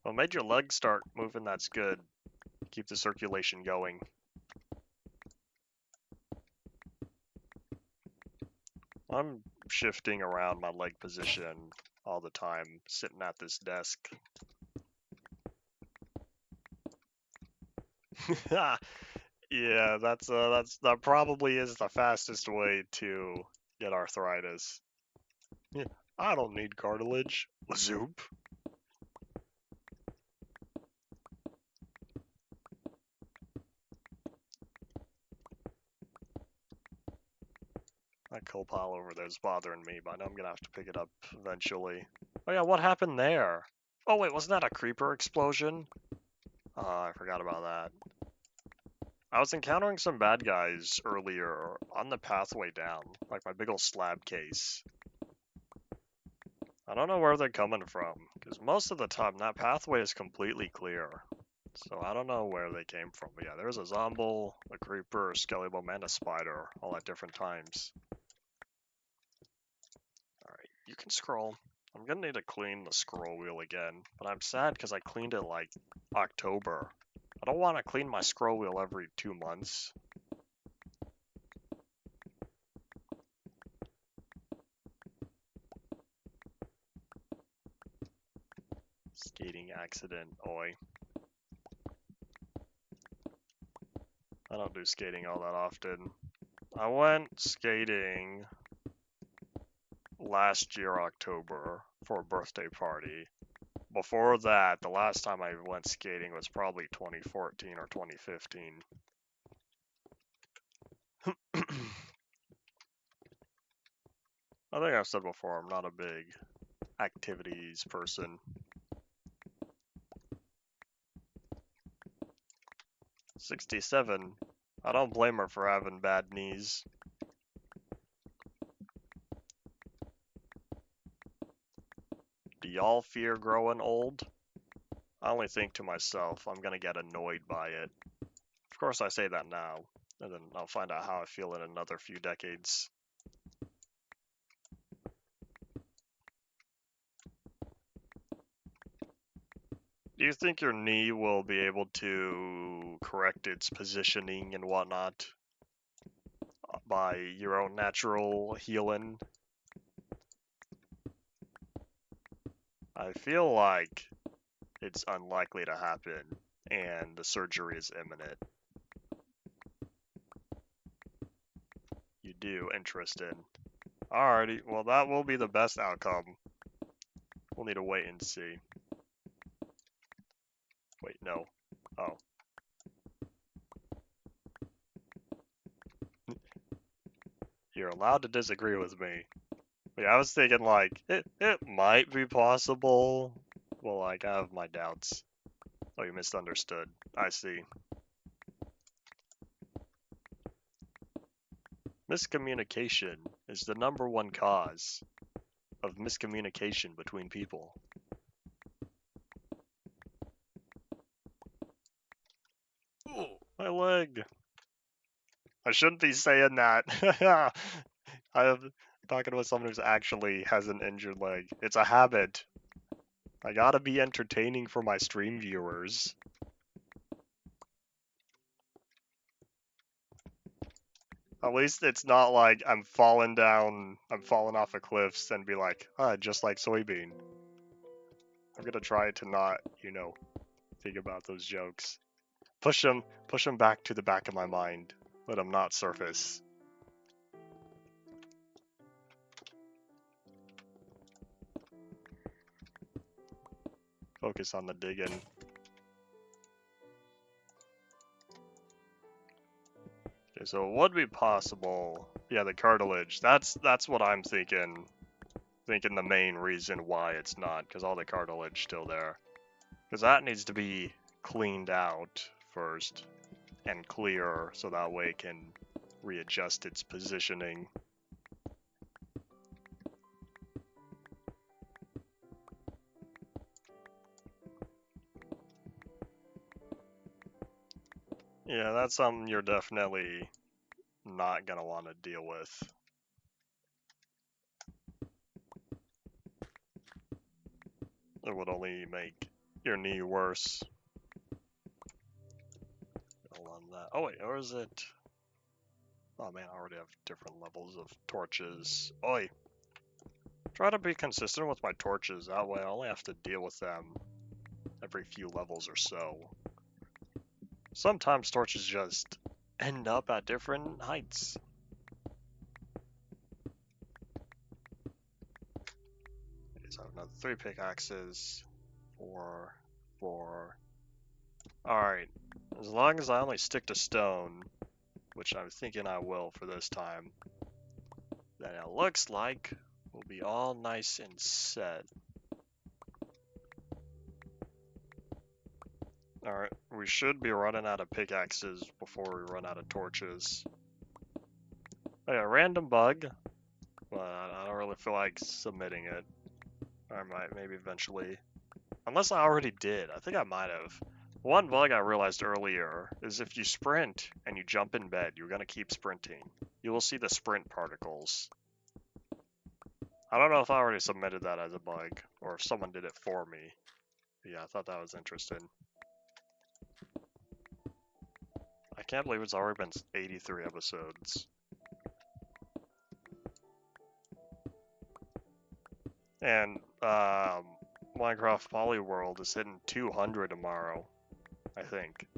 Well, made your legs start moving, that's good. Keep the circulation going. I'm shifting around my leg position all the time, sitting at this desk. Yeah, that probably is the fastest way to get arthritis. Yeah, I don't need cartilage. Zoop. That coal pile over there is bothering me, but I know I'm gonna have to pick it up eventually. Oh yeah, what happened there? Oh wait, wasn't that a creeper explosion? Oh, I forgot about that. I was encountering some bad guys earlier on the pathway down, like my big ol' slab case. I don't know where they're coming from, because most of the time that pathway is completely clear. So I don't know where they came from, but yeah, there's a zombie, a creeper, a skeleton, and a spider, all at different times. Alright, you can scroll. I'm gonna need to clean the scroll wheel again, but I'm sad because I cleaned it like October. I don't want to clean my scroll wheel every 2 months. Skating accident, oi. I don't do skating all that often. I went skating last year, October, for a birthday party. Before that, the last time I went skating was probably 2014 or 2015. I think I've said before, I'm not a big activities person. 67. I don't blame her for having bad knees. Do y'all fear growing old? I only think to myself, I'm gonna get annoyed by it. Of course I say that now, and then I'll find out how I feel in another few decades. Do you think your knee will be able to correct its positioning and whatnot by your own natural healing? I feel like it's unlikely to happen, and the surgery is imminent. you do interested. Alrighty, well that will be the best outcome. We'll need to wait and see. Wait, no. Oh. You're allowed to disagree with me. But yeah, I was thinking like, it might be possible. Well, like, I have my doubts. Oh, you misunderstood. I see. Miscommunication is the #1 cause of miscommunication between people. Ooh, my leg. I shouldn't be saying that. I'm talking about someone who actually has an injured leg. It's a habit. I gotta be entertaining for my stream viewers. At least it's not like I'm falling off of cliffs and be like, just like soybean. I'm gonna try to not, think about those jokes. Push them back to the back of my mind. Let them not surface. Focus on the digging. Okay, so it would be possible. Yeah, the cartilage. That's what I'm thinking. Thinking the main reason why it's not, because all the cartilage still there. Because that needs to be cleaned out first and clear, so that way it can readjust its positioning. Yeah, that's something you're definitely not gonna want to deal with. It would only make your knee worse. On that. Oh wait, or is it? Oh man, I already have different levels of torches. Oi! Try to be consistent with my torches, that way I only have to deal with them every few levels or so. Sometimes torches just end up at different heights. Okay, so another 3 pickaxes. 4, 4. Alright, as long as I only stick to stone, which I'm thinking I will for this time, then it looks like we'll be all nice and set. Alright, we should be running out of pickaxes before we run out of torches. Oh yeah, random bug, but I don't really feel like submitting it. I might, maybe eventually. Unless I already did. I think I might have. One bug I realized earlier is if you sprint and you jump in bed, you're going to keep sprinting. You will see the sprint particles. I don't know if I already submitted that as a bug, or if someone did it for me. But yeah, I thought that was interesting. I can't believe it's already been 83 episodes. And, Minecraft Polyworld is hitting 200 tomorrow, I think.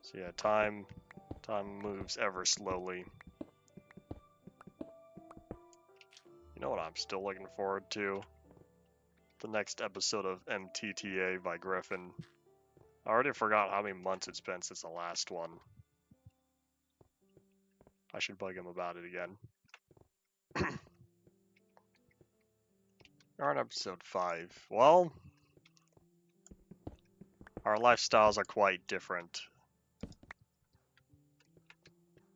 So yeah, time moves ever slowly. You know what I'm still looking forward to? The next episode of MTTA by Griffin. I already forgot how many months it's been since the last one. I should bug him about it again. We're on episode 5. Well, our lifestyles are quite different.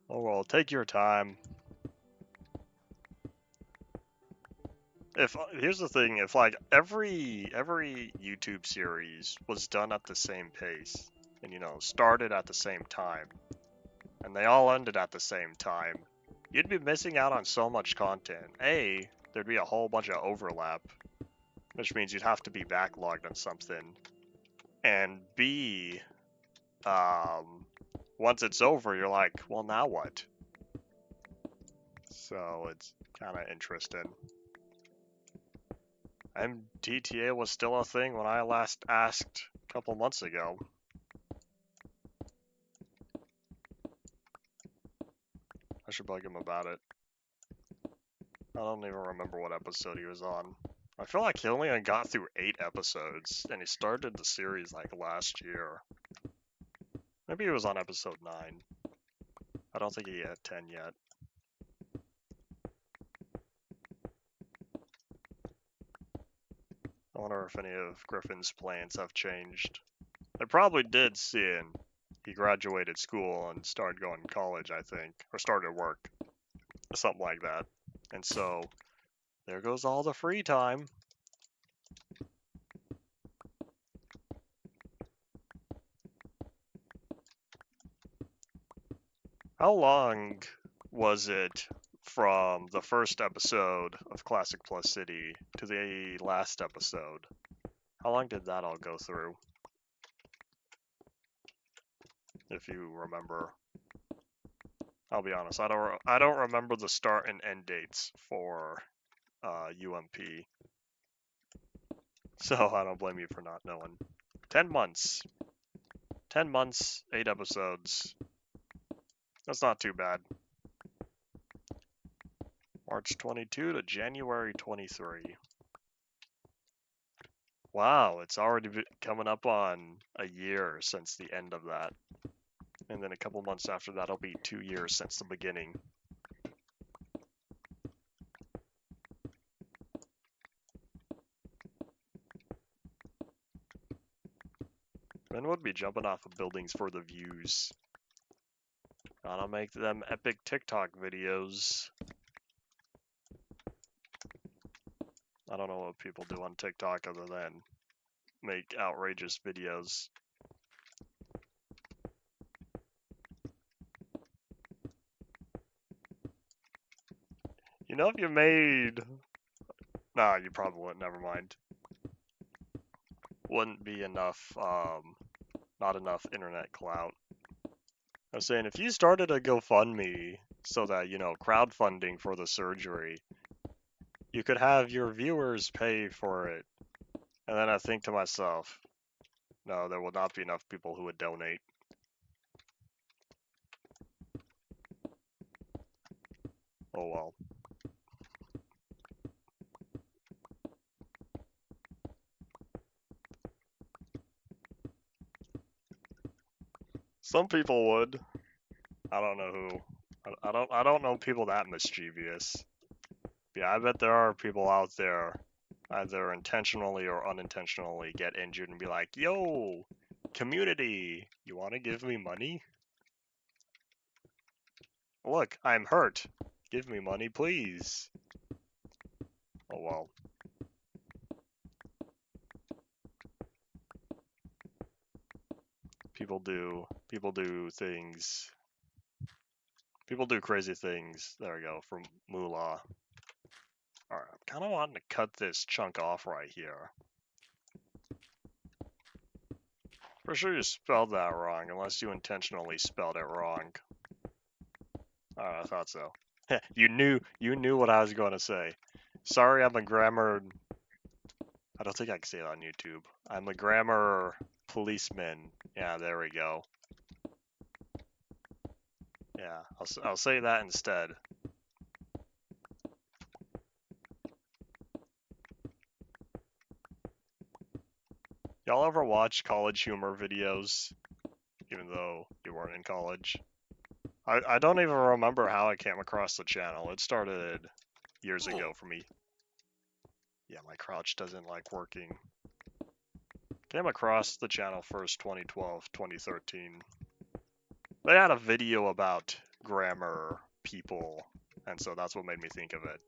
Oh well, take your time. Here's the thing, if like every YouTube series was done at the same pace, and started at the same time, and they all ended at the same time, you'd be missing out on so much content. A, there'd be a whole bunch of overlap, which means you'd have to be backlogged on something. And B, once it's over, you're like, well, now what? So it's kind of interesting. MTTA was still a thing when I last asked a couple months ago. I should bug him about it. I don't even remember what episode he was on. I feel like he only got through 8 episodes, and he started the series like last year. Maybe he was on episode 9. I don't think he had 10 yet. I wonder if any of Griffin's plans have changed. They probably did, seeing he graduated school and started going to college, I think. Or started work. Something like that. And so, there goes all the free time. How long was it from the first episode of Classic Plus City to the last episode? How long did that all go through? If you remember. I'll be honest, I don't remember the start and end dates for UMP. So I don't blame you for not knowing. 10 months. 10 months, 8 episodes. That's not too bad. March 22 to January 23. Wow, it's already coming up on a year since the end of that. And then a couple months after that, it'll be 2 years since the beginning. Ben would be jumping off of buildings for the views. Gotta make them epic TikTok videos. I don't know what people do on TikTok other than make outrageous videos. You know, if you made... Nah, you probably wouldn't, never mind. Wouldn't be enough, not enough internet clout. I was saying, if you started a GoFundMe so that, you know, crowdfunding for the surgery, you could have your viewers pay for it. And then I think to myself, no, there will not be enough people who would donate. Oh well. Some people would. I don't know who. I don't know people that mischievous. Yeah, I bet there are people out there, either intentionally or unintentionally, get injured and be like, yo, community, you want to give me money? Look, I'm hurt. Give me money, please. Oh well. People do things. People do crazy things. There we go, from Moolah. Alright, I'm kind of wanting to cut this chunk off right here. For sure you spelled that wrong, unless you intentionally spelled it wrong. I thought so. You knew what I was going to say. Sorry, I'm a grammar... I don't think I can say it on YouTube. I'm a grammar policeman. Yeah, there we go. Yeah, I'll say that instead. Y'all ever watch college humor videos? Even though you weren't in college? I don't even remember how I came across the channel. It started years ago for me. Yeah, my crouch doesn't like working. Came across the channel first 2012, 2013. They had a video about grammar people, and so that's what made me think of it.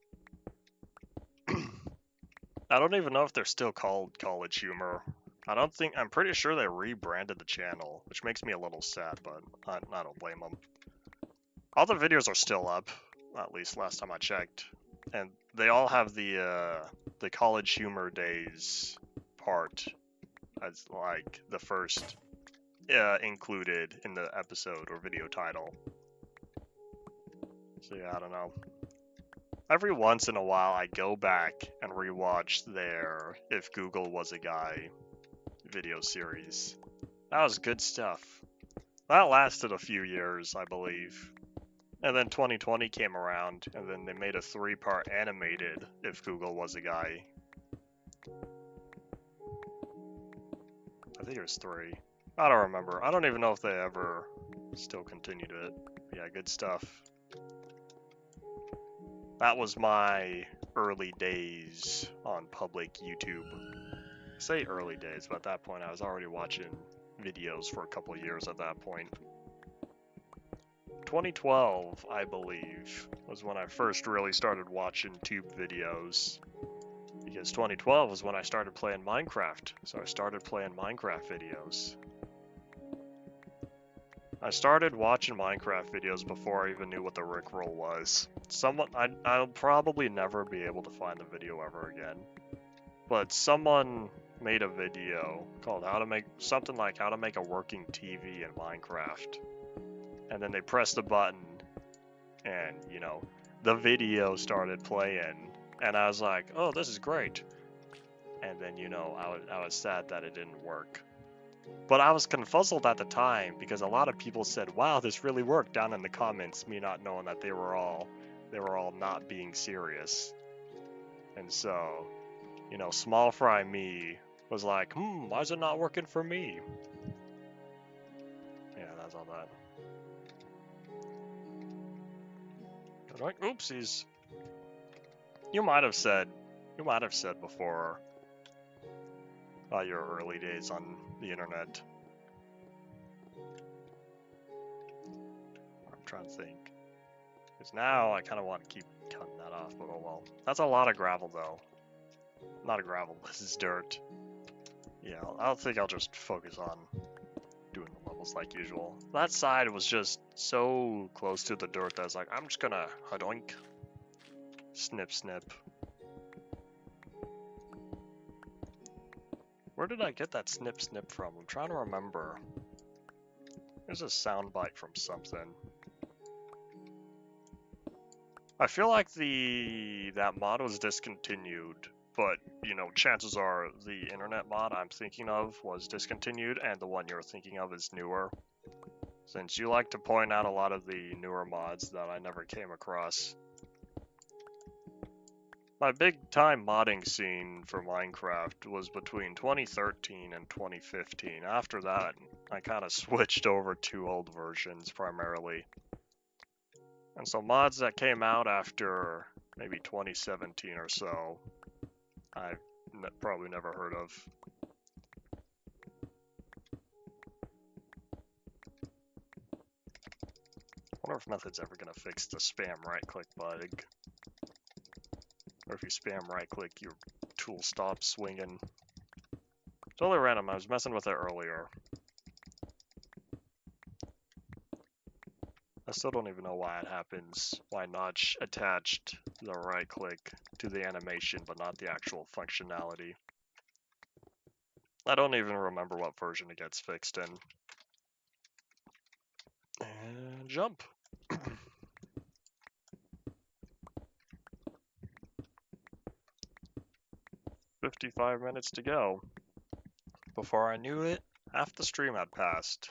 I don't even know if they're still called College Humor. I'm pretty sure they rebranded the channel, which makes me a little sad, but I don't blame them. All the videos are still up, at least last time I checked. And they all have the College Humor Days part as like the first included in the episode or video title. So yeah, I don't know. Every once in a while I go back and rewatch their If Google Was a Guy video series. That was good stuff. That lasted a few years, I believe. And then 2020 came around, and then they made a 3-part animated If Google Was a Guy. I think it was 3. I don't remember. I don't even know if they ever still continued it. But yeah, good stuff. That was my early days on public YouTube. I say early days, but at that point I was already watching videos for a couple of years at that point. 2012, I believe, was when I first really started watching tube videos. Because 2012 was when I started playing Minecraft, so I started playing Minecraft videos. I started watching Minecraft videos before I even knew what the Rickroll was. I'll probably never be able to find the video ever again. But someone made a video called how to make a working TV in Minecraft. And then they pressed the button and, you know, the video started playing. And I was like, oh, this is great. And then, you know, I was sad that it didn't work. But I was confuzzled at the time because a lot of people said, wow, this really worked down in the comments, me not knowing that they were all not being serious. And so, you know, small fry me was like, why is it not working for me? Yeah, that's all that. I was like, oopsies. You might have said before your early days on the internet. I'm trying to think. Because now I kind of want to keep cutting that off, but oh well. That's a lot of gravel, though. Not a gravel, this is dirt. Yeah, I think I'll just focus on doing the levels like usual. That side was just so close to the dirt that I was like, I'm just gonna hadoink. Snip, snip. Where did I get that snip, snip from? I'm trying to remember. There's a soundbite from something. I feel like that mod was discontinued, but, you know, chances are the internet mod I'm thinking of was discontinued, and the one you're thinking of is newer. Since you like to point out a lot of the newer mods that I never came across. My big time modding scene for Minecraft was between 2013 and 2015. After that, I kind of switched over to old versions primarily. And so mods that came out after maybe 2017 or so, I've probably never heard of. I wonder if Method's ever gonna fix the spam right-click bug. Or if you spam right-click, your tool stops swinging. Totally random, I was messing with it earlier. I still don't even know why it happens, why Notch attached the right-click to the animation, but not the actual functionality. I don't even remember what version it gets fixed in. And jump. 55 minutes to go. Before I knew it, half the stream had passed.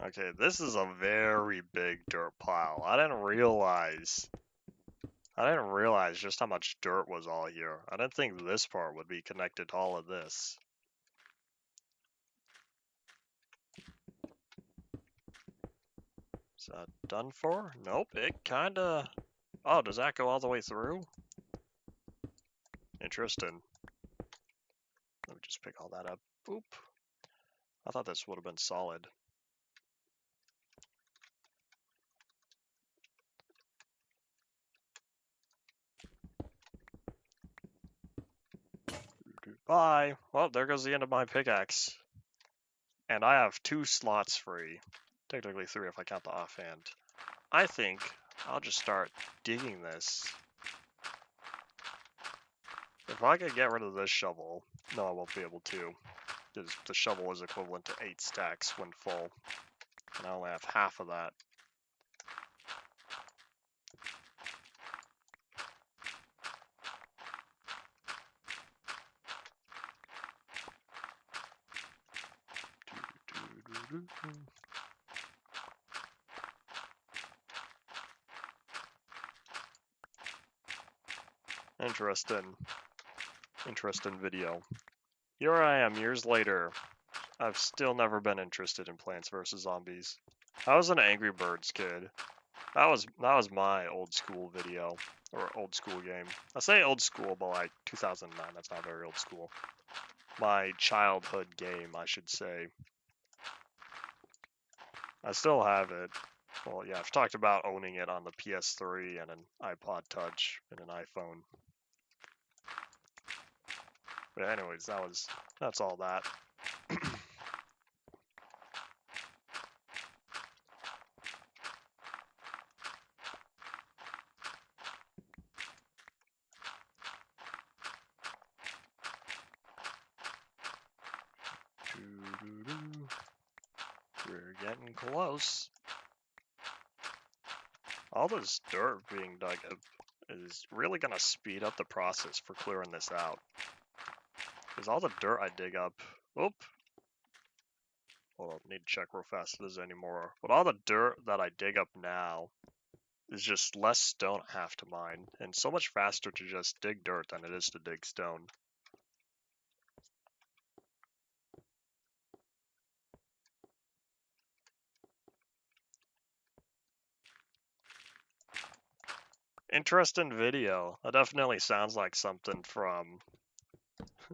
Okay, this is a very big dirt pile. I didn't realize just how much dirt was all here. I didn't think this part would be connected to all of this. Is that done for? Nope, it kinda... Oh, does that go all the way through? Interesting. Let me just pick all that up. Oop. I thought this would have been solid. Bye! Well, there goes the end of my pickaxe. And I have 2 slots free. Technically 3 if I count the offhand. I think I'll just start digging this. If I could get rid of this shovel, no, I won't be able to. Because the shovel is equivalent to 8 stacks when full. And I only have half of that. Interesting video. Here I am years later. I've still never been interested in Plants vs. Zombies. I was an Angry Birds kid. That was my old school video, or old school game. I say old school, but like 2009, that's not very old school. My childhood game, I should say. I still have it. Well, yeah, I've talked about owning it on the PS3 and an iPod Touch and an iPhone. But anyways, that's all that. We're getting close. All this dirt being dug up is really gonna speed up the process for clearing this out. Because all the dirt I dig up, hold on, need to check real fast if there's any more. But all the dirt that I dig up now is just less stone I have to mine, and so much faster to just dig dirt than it is to dig stone. Interesting video. That definitely sounds like something from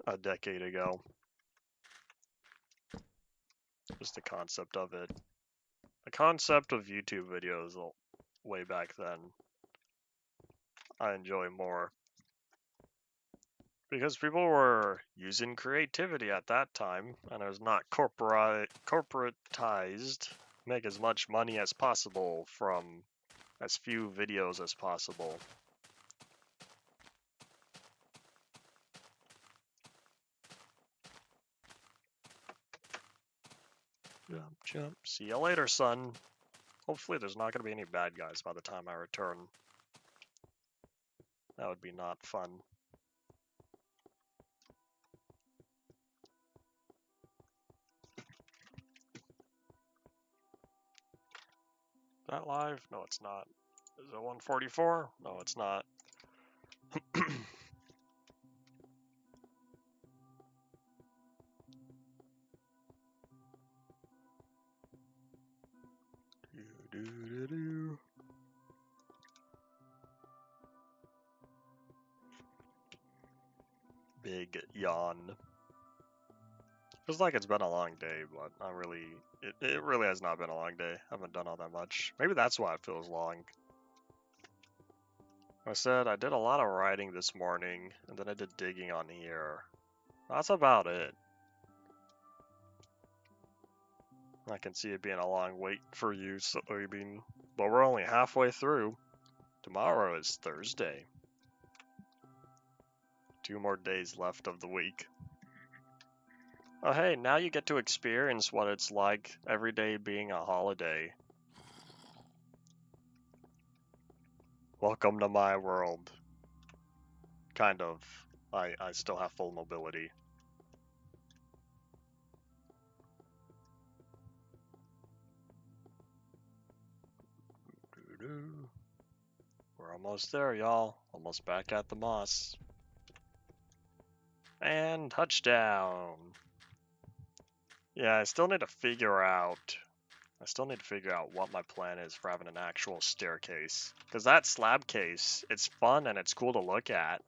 a decade ago. Just the concept of it. The concept of YouTube videos way back then, I enjoy more. Because people were using creativity at that time, and it was not corporatized. Make as much money as possible from as few videos as possible. Jump, jump. See you later, son. Hopefully there's not going to be any bad guys by the time I return. That would be not fun. Is that live? No, it's not. Is it 144? No, it's not. Big yawn. Feels like it's been a long day, but not really. It really has not been a long day. I haven't done all that much. Maybe that's why it feels long. I said I did a lot of writing this morning, and then I did digging on here. That's about it. I can see it being a long wait for you, soybean, but we're only halfway through. Tomorrow is Thursday. 2 more days left of the week. Oh hey, now you get to experience what it's like every day being a holiday. Welcome to my world. Kind of. I still have full mobility. We're almost there, y'all. Almost back at the moss. And touchdown. Yeah, I still need to figure out what my plan is for having an actual staircase. Because that slab case, it's fun and it's cool to look at.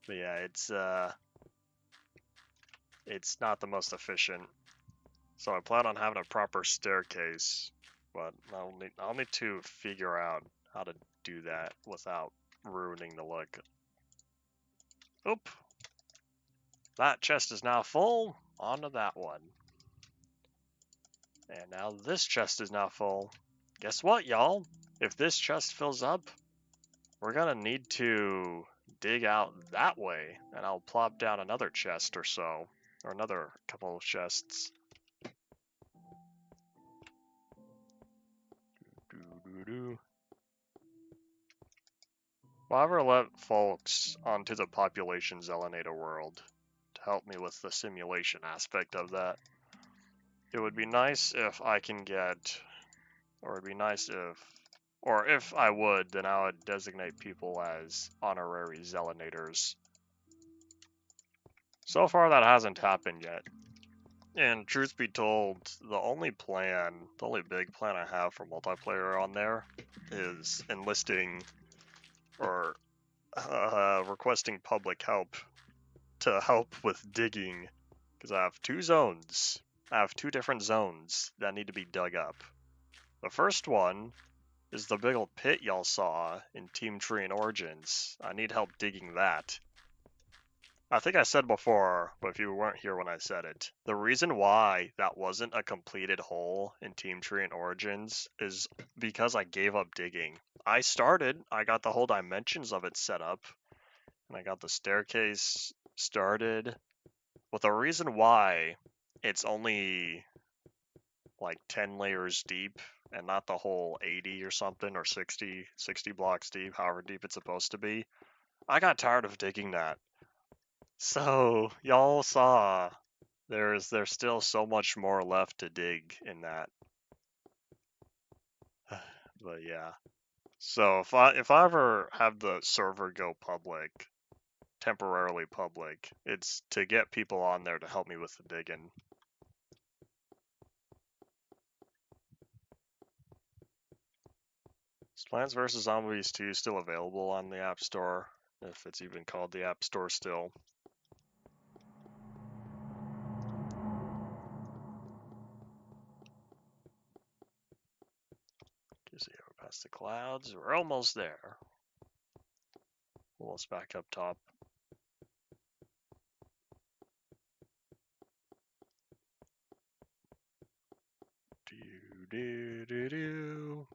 But yeah, it's not the most efficient. So I plan on having a proper staircase, but I'll need to figure out how to do that without ruining the look. Oop. That chest is now full. Onto that one. And now this chest is now full. Guess what, y'all? If this chest fills up, we're gonna need to dig out that way, and I'll plop down another chest or so, or another couple of chests. Will I ever let folks onto the population Zelenator world to help me with the simulation aspect of that? It would be nice if I can get, or it'd be nice if, or if I would, then I would designate people as honorary Zelenators. So far that hasn't happened yet. And truth be told, the only big plan I have for multiplayer on there is enlisting or requesting public help to help with digging, because I have two zones. I have two different zones that need to be dug up. The first one is the big old pit y'all saw in Team Tree and Origins. I need help digging that. I think I said before, but if you weren't here when I said it, the reason why that wasn't a completed hole in Team Tree and Origins is because I gave up digging. I got the whole dimensions of it set up, and I got the staircase started, but the reason why it's only like 10 layers deep and not the whole 80 or something, or 60 blocks deep, however deep it's supposed to be, I got tired of digging that. So y'all saw there's still so much more left to dig in that. But yeah. So if I ever have the server go public, temporarily public, it's to get people on there to help me with the digging. Is Plants vs. Zombies 2 still available on the App Store? If it's even called the App Store still. Gives you over past the clouds. We're almost there. Almost back up top. Do.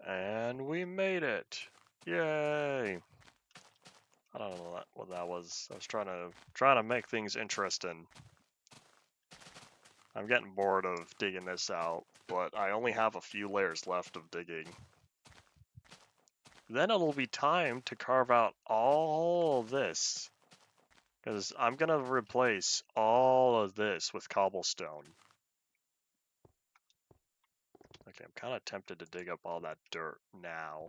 And we made it. Yay. I don't know what that was. I was trying to make things interesting. I'm getting bored of digging this out, but I only have a few layers left of digging. Then it'll be time to carve out all this, because I'm gonna replace all of this with cobblestone. Okay, I'm kind of tempted to dig up all that dirt now.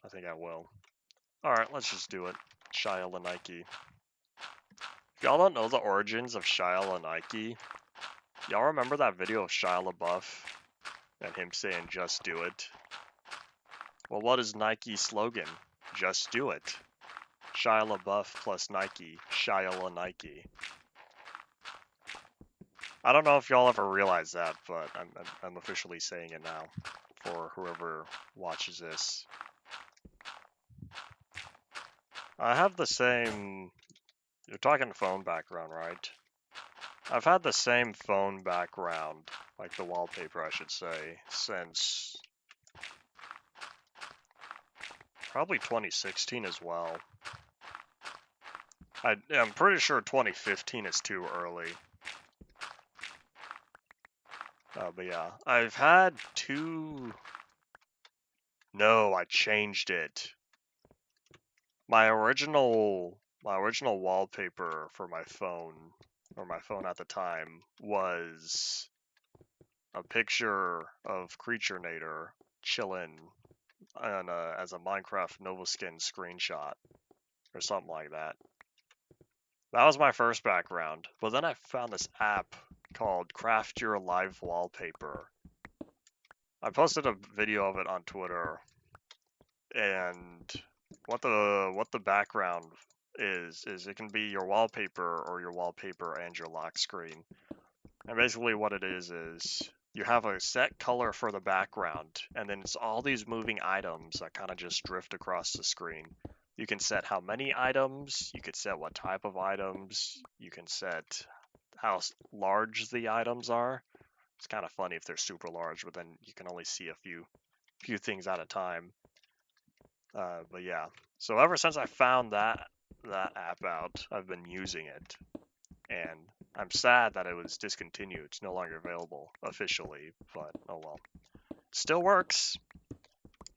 I think I will. Alright, let's just do it. Shia Lanike. If y'all don't know the origins of Shia Lanike, y'all remember that video of Shia LaBeouf and him saying, "Just do it"? Well, what is Nike's slogan? Just do it. Shia LaBeouf plus Nike, Shia Lanike. I don't know if y'all ever realized that, but I'm officially saying it now for whoever watches this. I have the same... You're talking phone background, right? I've had the same phone background, like the wallpaper I should say, since probably 2016 as well. I'm pretty sure 2015 is too early. But yeah, I've had two... No, I changed it. My original wallpaper for my phone, or my phone at the time, was a picture of CreatureNator chilling on as a Minecraft Novaskin screenshot, or something like that. That was my first background, but then I found this app called Craft Your Live Wallpaper. I posted a video of it on Twitter, and what the background is it can be your wallpaper or your wallpaper and your lock screen. And basically what it is you have a set color for the background, and then it's all these moving items that kind of just drift across the screen. You can set how many items, you could set what type of items, you can set how large the items are. It's kind of funny if they're super large, but then you can only see a few things at a time. But yeah, so ever since I found that app out, I've been using it, and I'm sad that it was discontinued. It's no longer available officially, but oh well. It still works,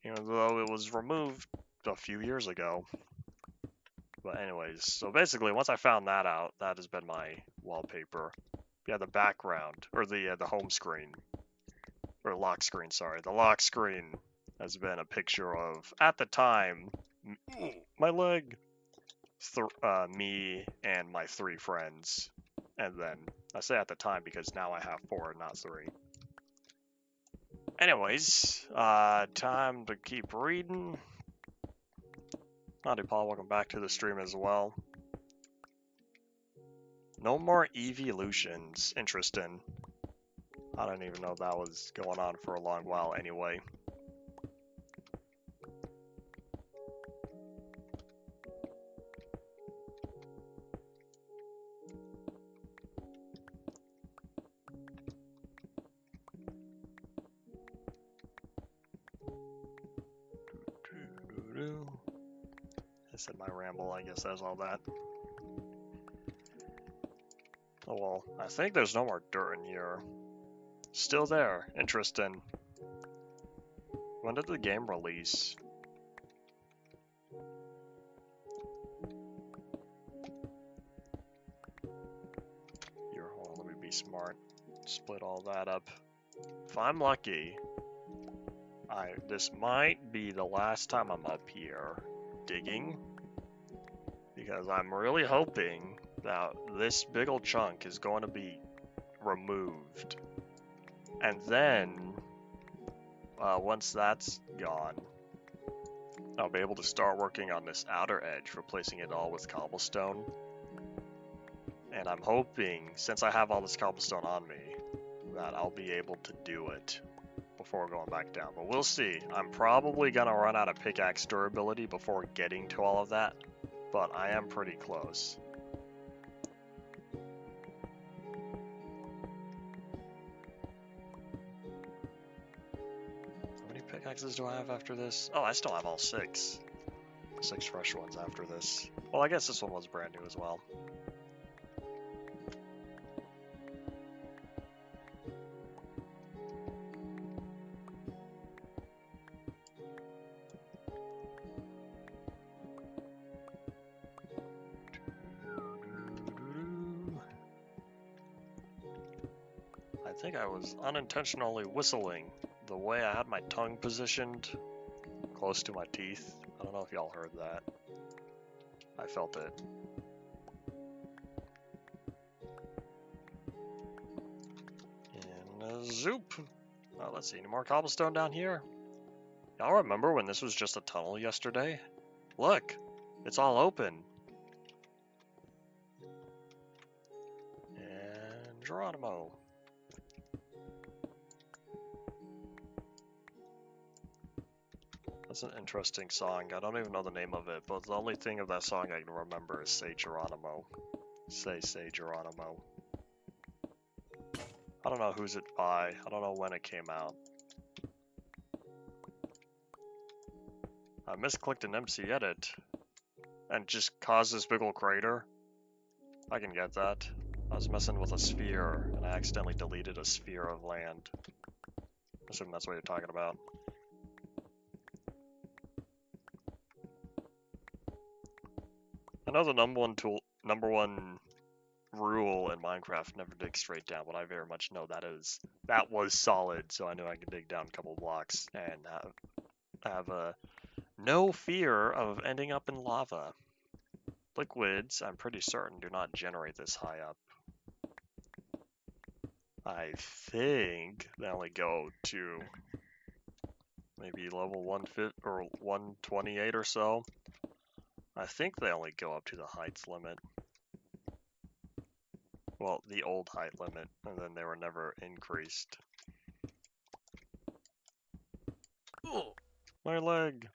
even though it was removed a few years ago. But anyways, so basically, once I found that out, that has been my wallpaper. Yeah, the background, or the home screen, or lock screen, sorry. The lock screen has been a picture of, at the time, my leg, me and my 3 friends. And then, I say at the time because now I have 4, not 3. Anyways, time to keep reading. Howdy Paul, welcome back to the stream as well. No more evolutions. Interesting. I don't even know that was going on for a long while anyway. I said my ramble, I guess that's all that. Oh well, I think there's no more dirt in here. Still there. Interesting. When did the game release? Here, hold on, let me be smart. Split all that up. If I'm lucky, this might be the last time I'm up here digging, because I'm really hoping that this big old chunk is going to be removed, and then once that's gone, I'll be able to start working on this outer edge, replacing it all with cobblestone. And I'm hoping, since I have all this cobblestone on me, that I'll be able to do it before going back down. But we'll see. I'm probably gonna run out of pickaxe durability before getting to all of that, but I am pretty close. How many pickaxes do I have after this? Oh, I still have all 6. 6 fresh ones after this. Well, I guess this one was brand new as well. I think I was unintentionally whistling the way I had my tongue positioned close to my teeth. I don't know if y'all heard that. I felt it. And a zoop. Oh, let's see, any more cobblestone down here? Y'all remember when this was just a tunnel yesterday? Look, it's all open. And Geronimo. That's an interesting song. I don't even know the name of it, but the only thing of that song I can remember is Say Geronimo. Say Geronimo. I don't know who's it by. I don't know when it came out. I misclicked an MC edit and just caused this big old crater. I can get that. I was messing with a sphere and I accidentally deleted a sphere of land. I assume that's what you're talking about. I know the number one rule in Minecraft, never dig straight down, but I very much know that was solid, so I knew I could dig down a couple blocks and have no fear of ending up in lava. Liquids, I'm pretty certain, do not generate this high up. I think they only go to maybe level 150 or 128 or so. I think they only go up to the heights limit. Well, the old height limit, and then they were never increased. Ooh, my leg!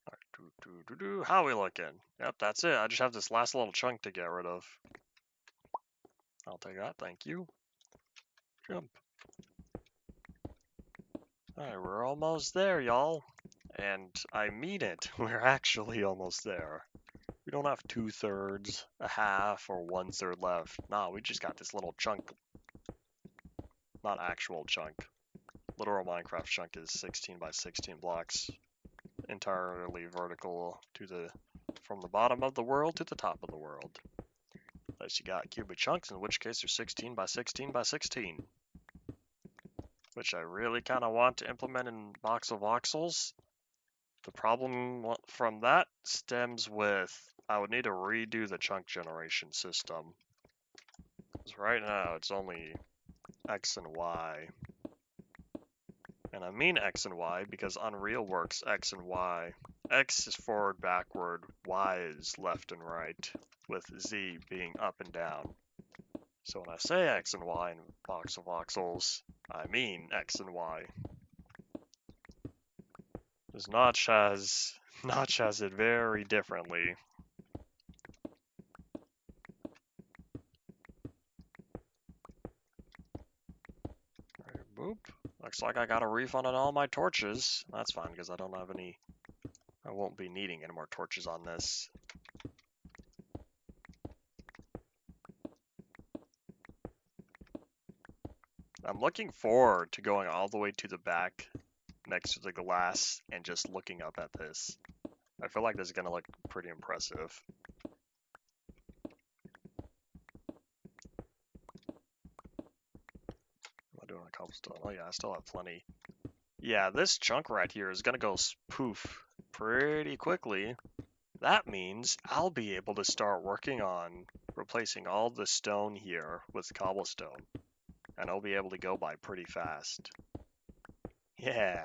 Alright, how are we looking? Yep, that's it. I just have this last little chunk to get rid of. I'll take that, thank you. Jump. Alright, we're almost there, y'all. And I mean it, we're actually almost there. We don't have 2/3, a half, or 1/3 left. Nah, we just got this little chunk. Not actual chunk. Literal Minecraft chunk is 16 by 16 blocks. entirely vertical to the from the bottom of the world to the top of the world. Unless you got cubic chunks, in which case they're 16 by 16 by 16. Which I really kind of want to implement in box of voxels. The problem from that stems with I would need to redo the chunk generation system. Because right now it's only X and Y. And I mean X and Y because Unreal works X and Y. X is forward, backward, Y is left and right, with Z being up and down. So when I say X and Y in box of voxels, I mean X and Y. Because Notch has it very differently. Right, boop. Looks like I got a refund on all my torches. That's fine because I don't have any. I won't be needing any more torches on this. I'm looking forward to going all the way to the back next to the glass and just looking up at this. I feel like this is going to look pretty impressive. Am I doing a cobblestone? Oh yeah, I still have plenty. Yeah, this chunk right here is going to go poof pretty quickly. That means I'll be able to start working on replacing all the stone here with cobblestone. And I'll be able to go by pretty fast. Yeah.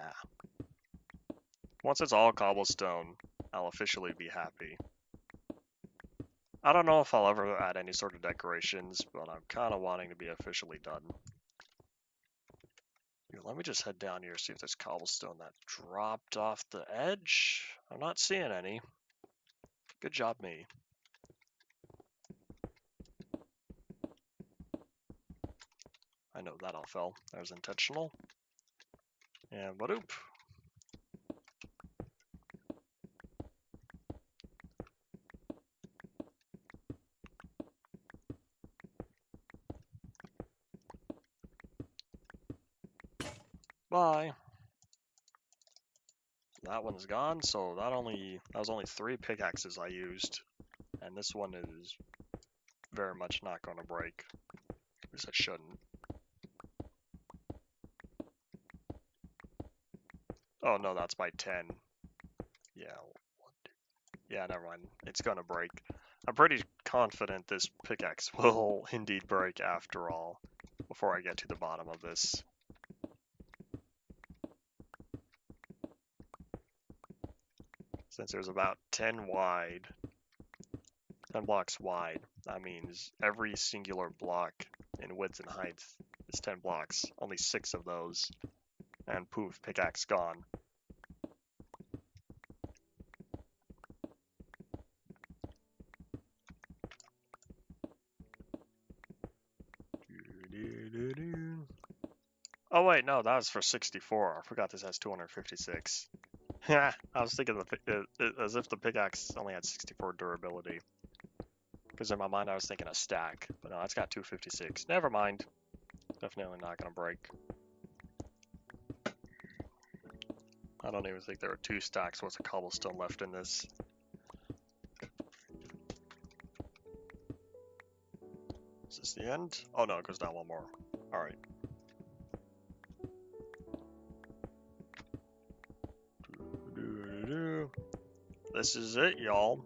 Once it's all cobblestone, I'll officially be happy. I don't know if I'll ever add any sort of decorations, but I'm kind of wanting to be officially done. Here, let me just head down here, see if there's cobblestone that dropped off the edge. I'm not seeing any. Good job, me. I know that all fell. That was intentional. And ba-doop. Bye. That one's gone, so that was only 3 pickaxes I used. And this one is very much not going to break. At least it shouldn't. Oh no, that's by 10. Yeah. Yeah, never mind. It's gonna break. I'm pretty confident this pickaxe will indeed break after all, before I get to the bottom of this. Since there's about 10 wide, 10 blocks wide, that means every singular block in width and height is 10 blocks. Only 6 of those. And poof, pickaxe gone. Oh wait, no, that was for 64. I forgot this has 256. I was thinking as if the pickaxe only had 64 durability. Because in my mind I was thinking a stack, but no, it's got 256. Never mind. Definitely not gonna break. I don't even think there are 2 stacks worth of cobblestone left in this. Is this the end? Oh no, it goes down one more. Alright. This is it, y'all.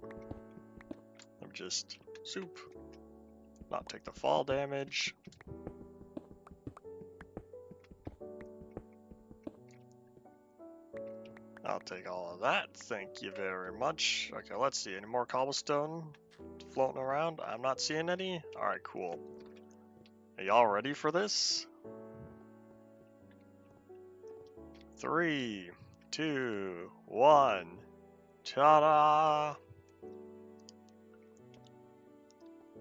I'm just soup. Not take the fall damage. I'll take all of that. Thank you very much. Okay, let's see. Any more cobblestone floating around? I'm not seeing any. Alright, cool. Are y'all ready for this? 3, 2, 1. Ta-da!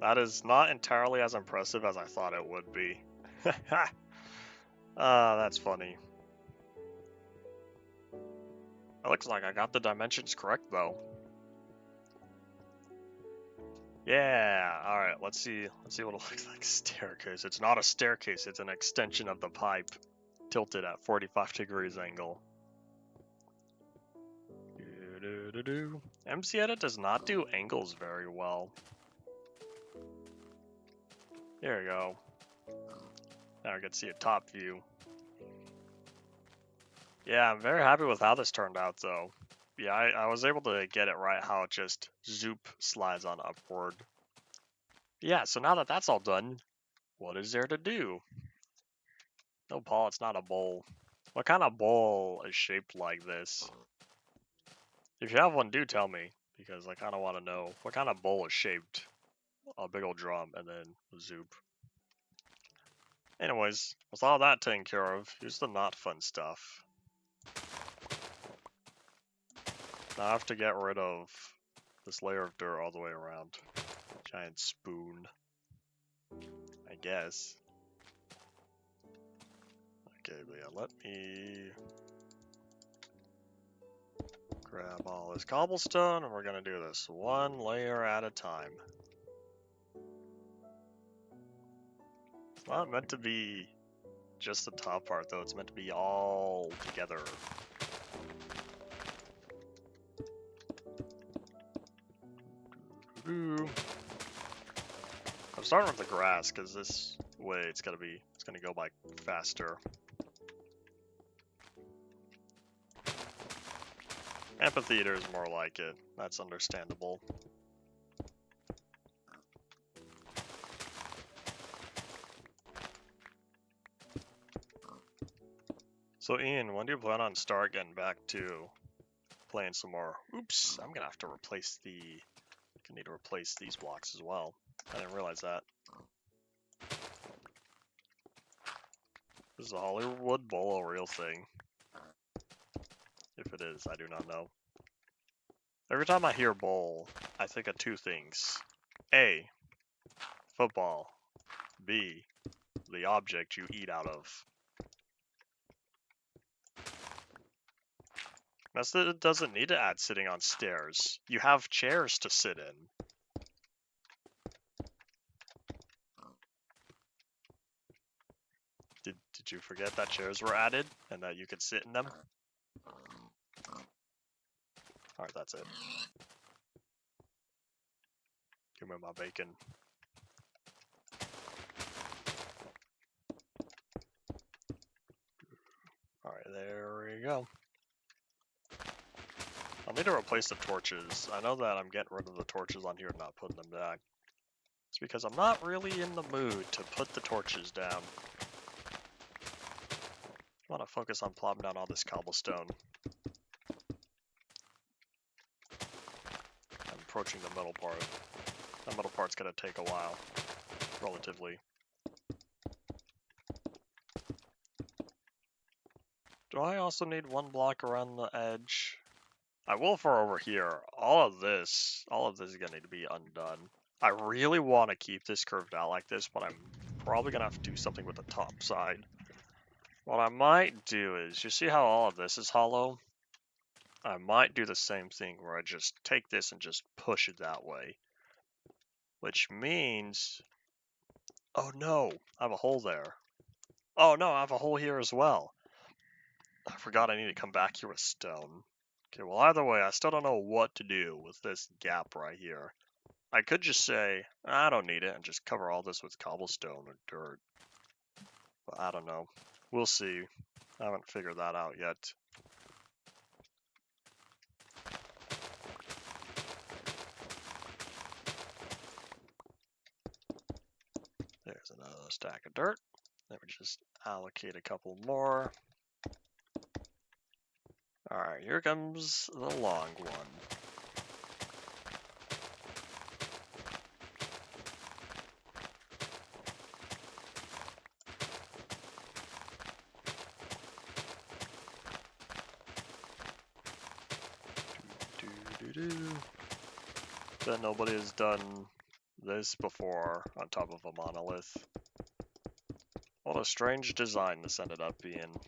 That is not entirely as impressive as I thought it would be. That's funny. It looks like I got the dimensions correct, though. Yeah, alright, let's see what it looks like. Staircase. It's not a staircase, it's an extension of the pipe, tilted at 45 degrees angle. MC Edit does not do angles very well. There we go. Now I can see a top view. Yeah, I'm very happy with how this turned out though. Yeah, I was able to get it right how it just zoop slides on upward. Yeah, so now that that's all done, what is there to do? No, Paul, it's not a bowl. What kind of bowl is shaped like this? If you have one, do tell me, because I kind of want to know what kind of bowl is shaped. A big old drum and then zoop. Anyways, with all that taken care of, here's the not fun stuff. Now I have to get rid of this layer of dirt all the way around. Giant spoon. I guess. Okay, but yeah, let me grab all this cobblestone and we're gonna do this one layer at a time. It's not meant to be just the top part though, it's meant to be all together. I'm starting with the grass because this way it's gonna go by faster. Amphitheater is more like it. That's understandable. So Ian, when do you plan on start getting back to playing some more? Oops, I'm gonna have to replace need to replace these blocks as well. I didn't realize that. Is the Hollywood Bowl a real thing? If it is, I do not know. Every time I hear bowl, I think of two things. A, football. B, the object you eat out of. It doesn't need to add sitting on stairs. You have chairs to sit in. Did you forget that chairs were added and that you could sit in them? Alright, that's it. Give me my bacon. Alright, there we go. I'll need to replace the torches. I know that I'm getting rid of the torches on here and not putting them back. It's because I'm not really in the mood to put the torches down. I want to focus on plopping down all this cobblestone. I'm approaching the middle part. The middle part's gonna take a while, relatively. Do I also need one block around the edge? I will for over here. All of this is gonna need to be undone. I really want to keep this curved out like this, but I'm probably gonna have to do something with the top side. What I might do is, you see how all of this is hollow? I might do the same thing where I just take this and just push it that way. Which means... Oh no, I have a hole there. Oh no, I have a hole here as well. I forgot I need to come back here with stone. Okay, well either way, I still don't know what to do with this gap right here. I could just say, I don't need it, and just cover all this with cobblestone or dirt. But I don't know. We'll see. I haven't figured that out yet. There's another stack of dirt. Let me just allocate a couple more. Alright, here comes the long one. Bet nobody has done this before on top of a monolith. What a strange design this ended up being.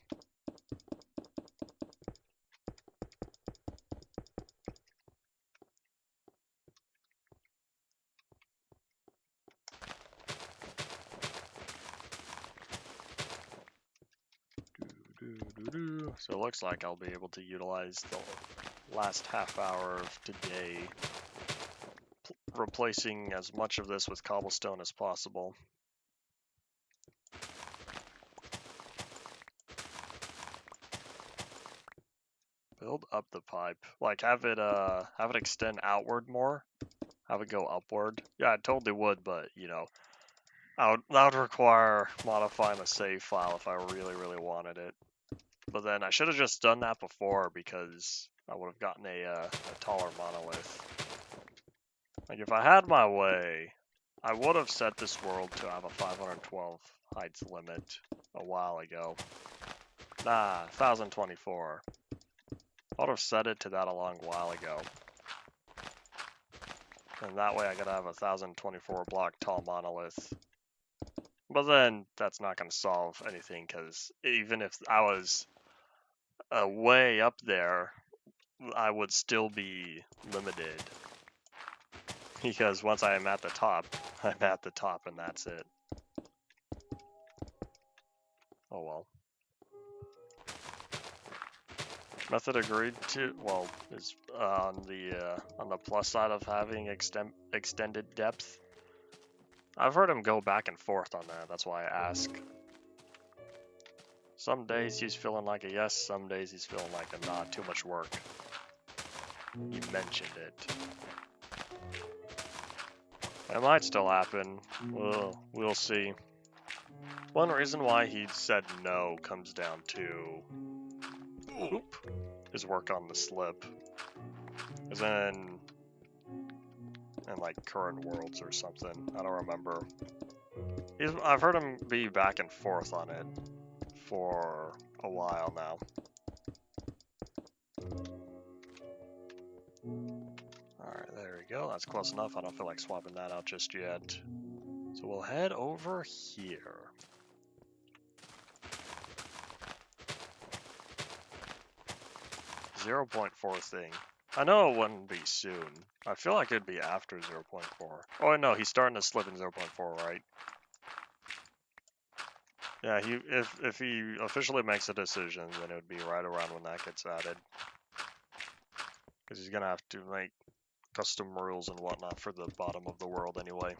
So it looks like I'll be able to utilize last half hour of today, replacing as much of this with cobblestone as possible. Build up the pipe. Like have it extend outward more. Have it go upward. Yeah, I totally would, but you know, that would require modifying the save file if I really, really wanted it. But then I should have just done that before because I would have gotten a taller monolith. Like if I had my way, I would have set this world to have a 512 heights limit a while ago. Nah, 1024. I would have set it to that a long while ago. And that way I could have a 1024 block tall monolith. But then that's not going to solve anything because even if I was way up there, I would still be limited. Because once I am at the top, I'm at the top and that's it. Oh well. Method agreed to, well, is on the plus side of having extended depth. I've heard him go back and forth on that, that's why I ask. Some days he's feeling like a yes, some days he's feeling like a not, too much work. You mentioned it. It might still happen, we'll see. One reason why he said no comes down to his work on the slip. Is in like current worlds or something. I don't remember. I've heard him be back and forth on it for a while now. Alright, there we go. That's close enough. I don't feel like swapping that out just yet. So we'll head over here. .4 thing. I know it wouldn't be soon. I feel like it'd be after 0.4. Oh no, he's starting to slip in 0.4, right? Yeah, if he officially makes a decision, then it would be right around when that gets added. Because he's gonna have to make custom rules and whatnot for the bottom of the world anyway.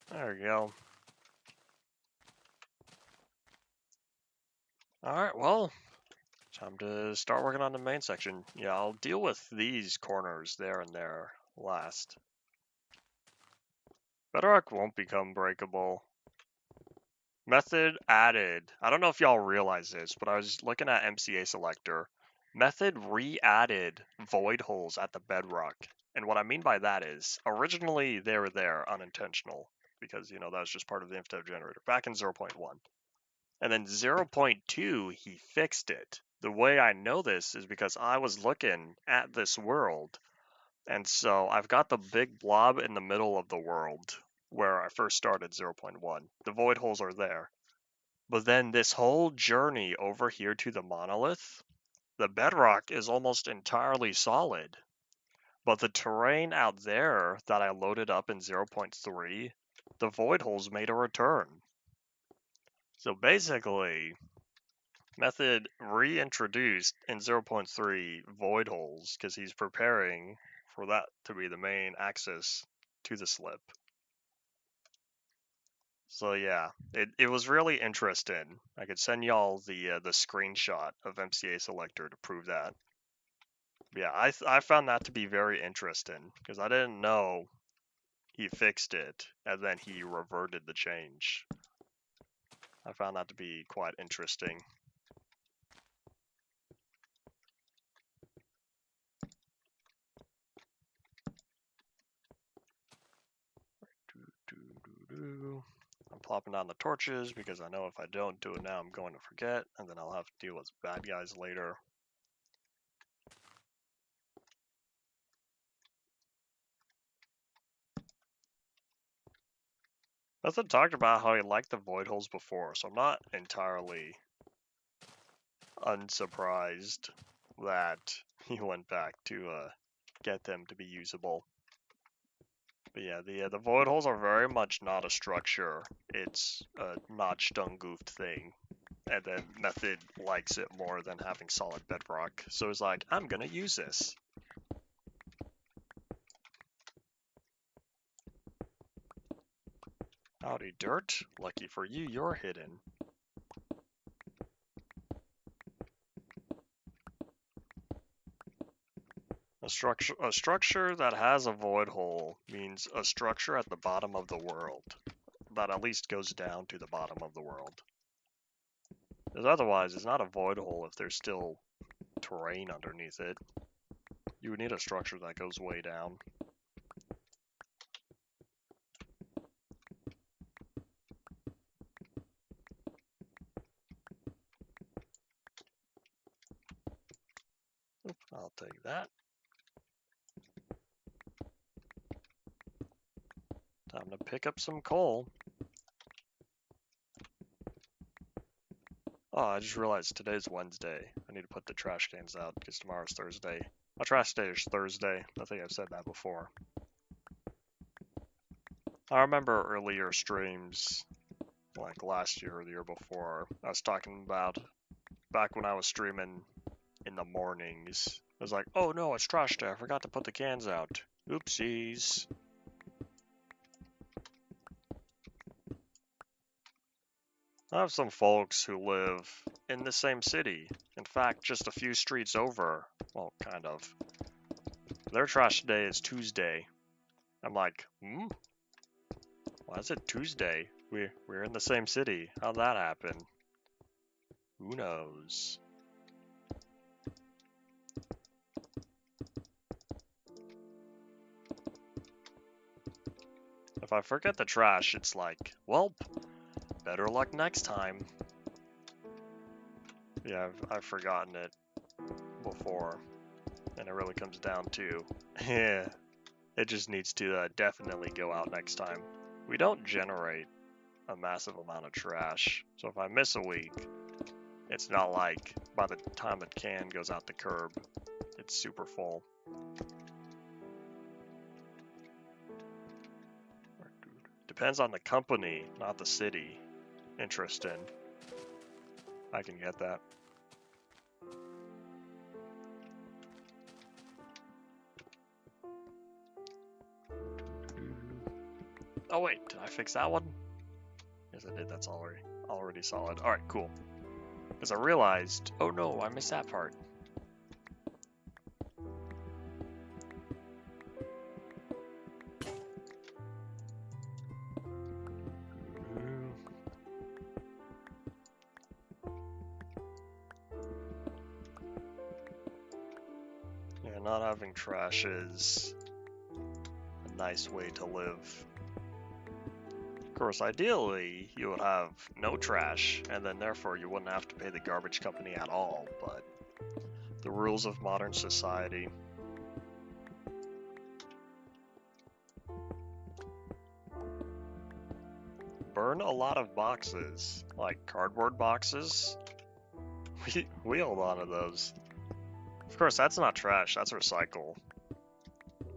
There we go. Alright, well, time to start working on the main section. Yeah, I'll deal with these corners there and there last. Bedrock won't become breakable. Method added. I don't know if y'all realize this, but I was looking at MCA selector. Method re-added void holes at the bedrock. And what I mean by that is, originally they were there unintentional, because, you know, that was just part of the Infdev generator, back in 0.1. And then 0.2, he fixed it. The way I know this is because I was looking at this world, and so I've got the big blob in the middle of the world, where I first started 0.1. The void holes are there. But then this whole journey over here to the monolith, the bedrock is almost entirely solid. But the terrain out there that I loaded up in 0.3, the void holes made a return. So basically, Method reintroduced in 0.3 void holes because he's preparing for that to be the main access to the slip. So yeah, it was really interesting. I could send y'all the screenshot of MCA selector to prove that. Yeah, I found that to be very interesting because I didn't know he fixed it and then he reverted the change. I found that to be quite interesting. I'm plopping down the torches because I know if I don't do it now, I'm going to forget, and then I'll have to deal with bad guys later. Method talked about how he liked the void holes before, so I'm not entirely unsurprised that he went back to get them to be usable. But yeah, the void holes are very much not a structure. It's a notched, ungoofed thing. And then Method likes it more than having solid bedrock. So it's like, I'm gonna use this. Howdy, dirt. Lucky for you, you're hidden. A structure that has a void hole means a structure at the bottom of the world. That at least goes down to the bottom of the world. Because otherwise, it's not a void hole if there's still terrain underneath it. You would need a structure that goes way down. I'll take that. Time to pick up some coal. Oh, I just realized today's Wednesday. I need to put the trash cans out because tomorrow's Thursday. My trash day is Thursday. I think I've said that before. I remember earlier streams, like last year or the year before, I was talking about back when I was streaming in the mornings. I was like, oh no, it's trash day. I forgot to put the cans out. Oopsies. I have some folks who live in the same city. In fact, just a few streets over. Well, kind of. Their trash day is Tuesday. I'm like, why is it Tuesday? We're in the same city. How'd that happen? Who knows? If I forget the trash, it's like, well, better luck next time. Yeah, I've forgotten it before, and it really comes down to, yeah, it just needs to definitely go out next time. We don't generate a massive amount of trash, so if I miss a week, it's not like by the time a can goes out the curb, it's super full. Depends on the company, not the city. Interesting. I can get that. Oh wait, did I fix that one? Yes, I did. That's already solid. All right, cool. Because I realized, oh no, I missed that part. Yeah, not having trash is a nice way to live. Of course, ideally, you would have no trash, and then therefore you wouldn't have to pay the garbage company at all, but the rules of modern society. Burn a lot of boxes, like cardboard boxes. We hold on to those. Of course, that's not trash, that's recycle.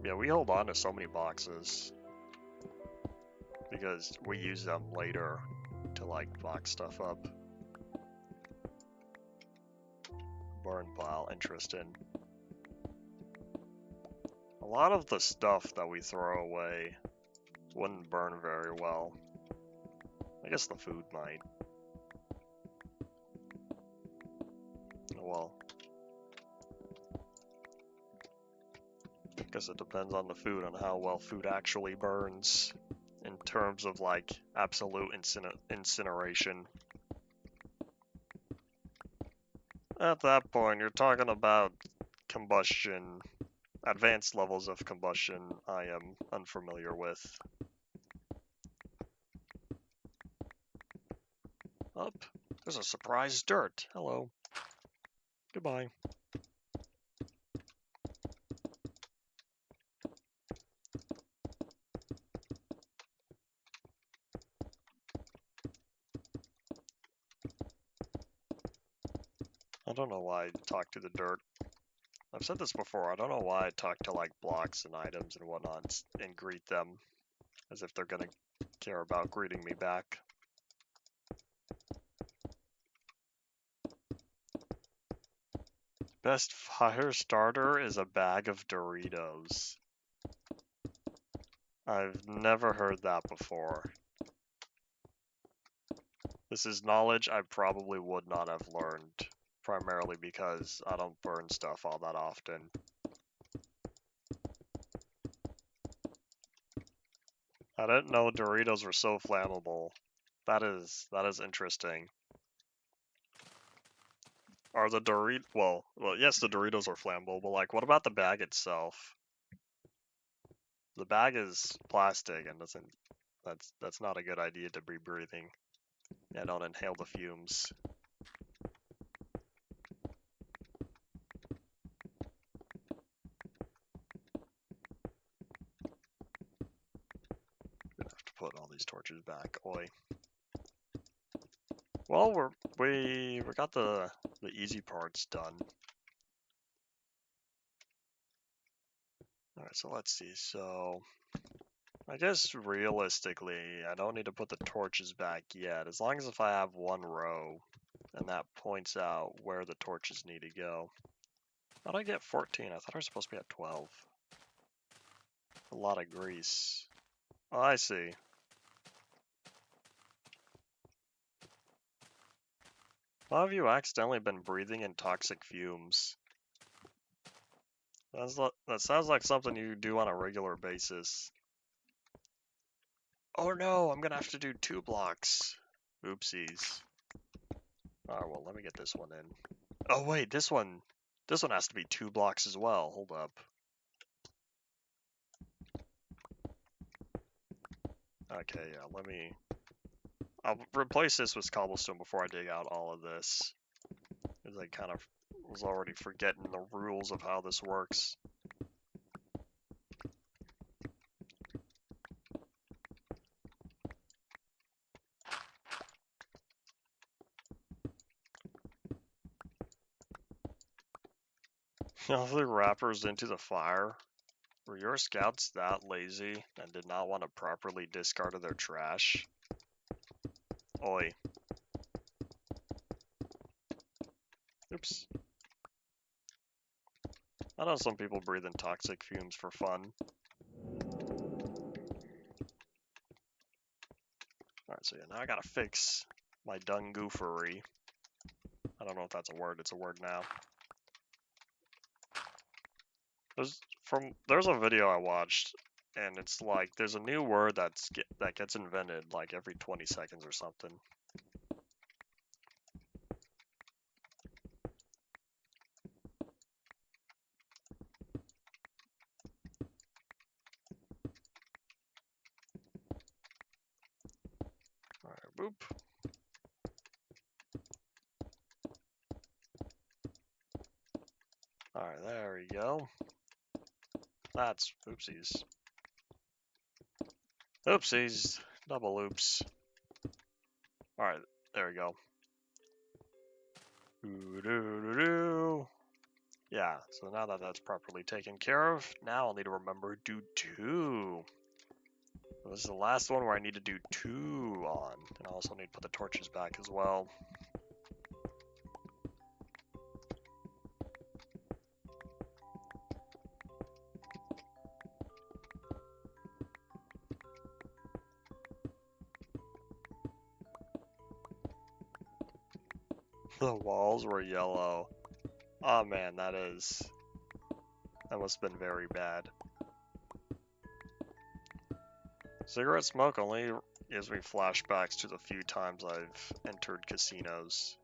Yeah, we hold on to so many boxes because we use them later to like box stuff up. Burn pile, interesting. A lot of the stuff that we throw away wouldn't burn very well. I guess the food might. Oh well. I guess it depends on the food, on how well food actually burns in terms of like absolute incineration. At that point, you're talking about combustion, advanced levels of combustion I am unfamiliar with. Up, there's a surprise dirt. Hello. Goodbye. I don't know why I talk to the dirt. I've said this before, I don't know why I talk to like blocks and items and whatnot and greet them as if they're gonna care about greeting me back. Best fire starter is a bag of Doritos. I've never heard that before. This is knowledge I probably would not have learned, primarily because I don't burn stuff all that often. I didn't know Doritos were so flammable. That is interesting. Are the well, yes, the Doritos are flammable, but like, what about the bag itself? The bag is plastic and doesn't. That's not a good idea to be breathing. Yeah, don't inhale the fumes. Gonna have to put all these torches back. Oi. Well, we got the easy parts done. All right, so let's see. So I guess realistically, I don't need to put the torches back yet, as long as if I have one row, and that points out where the torches need to go. How'd I get 14? I thought I was supposed to be at 12. A lot of grease. Oh, I see. How have you accidentally been breathing in toxic fumes? That sounds like something you do on a regular basis. Oh no, I'm gonna have to do 2 blocks. Oopsies. Alright, well, let me get this one in. Oh wait, this one has to be 2 blocks as well. Hold up. Okay, yeah, I'll replace this with cobblestone before I dig out all of this. Because I kind of was already forgetting the rules of how this works. All the wrappers into the fire. Were your scouts that lazy and did not want to properly discard their trash? Oi. Oops. I know some people breathe in toxic fumes for fun. Alright, so yeah, now I gotta fix my dungoofery. I don't know if that's a word, it's a word now. There's a video I watched, and it's like, there's a new word that gets invented like every 20 seconds or something. Alright, boop. Alright, there we go. That's oopsies. Oopsies. Double oops. Alright, there we go. Ooh-doo-doo-doo. Yeah, so now that that's properly taken care of, now I'll need to remember to do 2. This is the last one where I need to do 2 on. And I also need to put the torches back as well. The walls were yellow. Oh man, that must have been very bad. Cigarette smoke only gives me flashbacks to the few times I've entered casinos.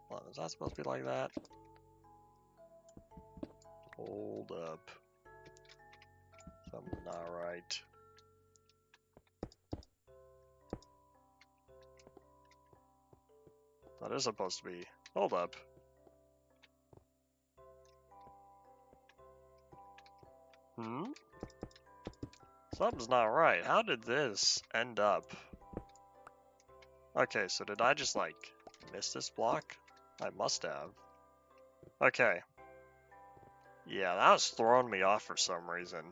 Well, is that supposed to be like that? Hold up. Something's not right. That is supposed to be. Hold up. Something's not right. How did this end up? Okay, so did I just like miss this block? I must have. Okay. Yeah, that was throwing me off for some reason.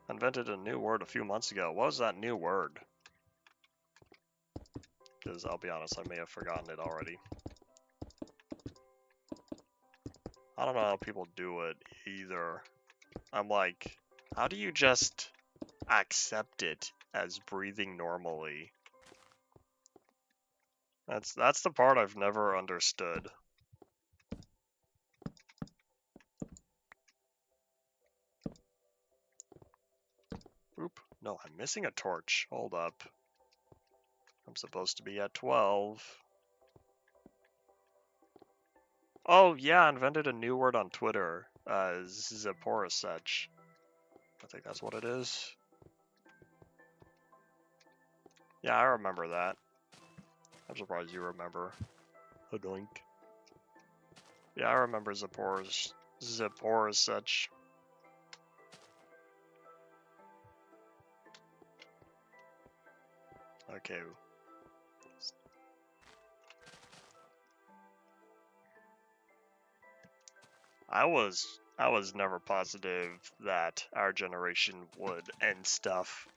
I invented a new word a few months ago. What was that new word? Because I'll be honest, I may have forgotten it already. I don't know how people do it either. I'm like, how do you just accept it as breathing normally? That's the part I've never understood. Oop, no, I'm missing a torch. Hold up. I'm supposed to be at 12. Oh yeah, I invented a new word on Twitter. Zaporosech. I think that's what it is. Yeah, I remember that. I'm surprised you remember. Hodoink. Yeah, I remember Zaporosech. Okay. I was never positive that our generation would end stuff.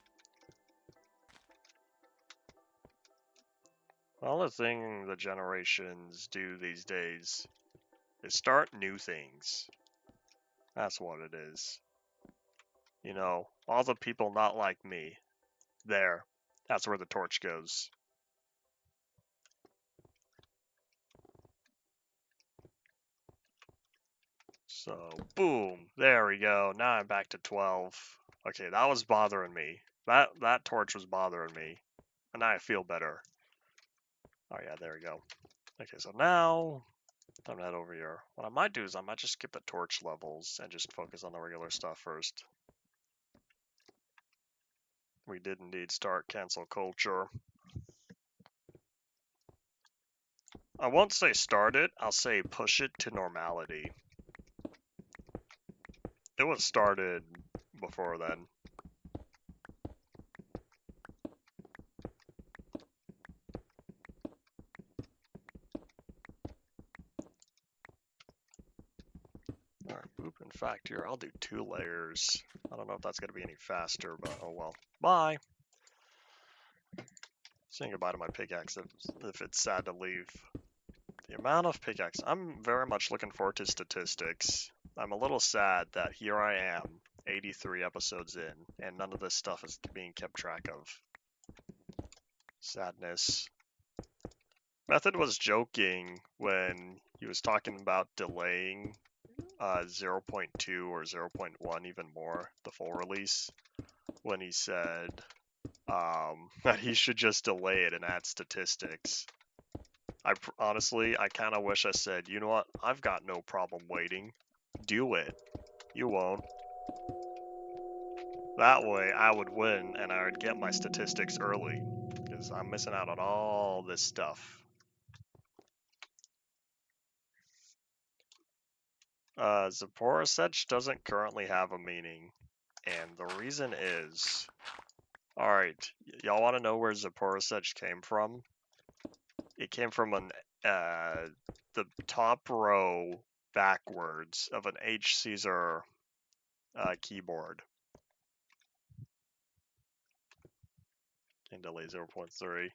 The only thing the generations do these days is start new things. That's what it is. You know, all the people not like me. There. That's where the torch goes. So, boom. There we go. Now I'm back to 12. Okay, that was bothering me. That torch was bothering me. And now I feel better. Oh yeah, there we go. Okay, so now time to head over here. What I might do is I might just skip the torch levels and just focus on the regular stuff first. We did indeed start cancel culture. I won't say start it, I'll say push it to normality. It was started before then. Alright, boop. In fact, here, I'll do 2 layers. I don't know if that's going to be any faster, but oh well. Bye! Saying goodbye to my pickaxe if it's sad to leave. The amount of pickaxe. I'm very much looking forward to statistics. I'm a little sad that here I am, 83 episodes in, and none of this stuff is being kept track of. Sadness. Method was joking when he was talking about delaying 0.2 or 0.1 even more, the full release, when he said that he should just delay it and add statistics. Honestly, I kind of wish I said, you know what, I've got no problem waiting. Do it. You won't. That way, I would win and I would get my statistics early, because I'm missing out on all this stuff. Zaporosech doesn't currently have a meaning, and the reason is... Alright, y'all want to know where Zaporosech came from? It came from the top row backwards of an H. Caesar keyboard. And delay 0.3.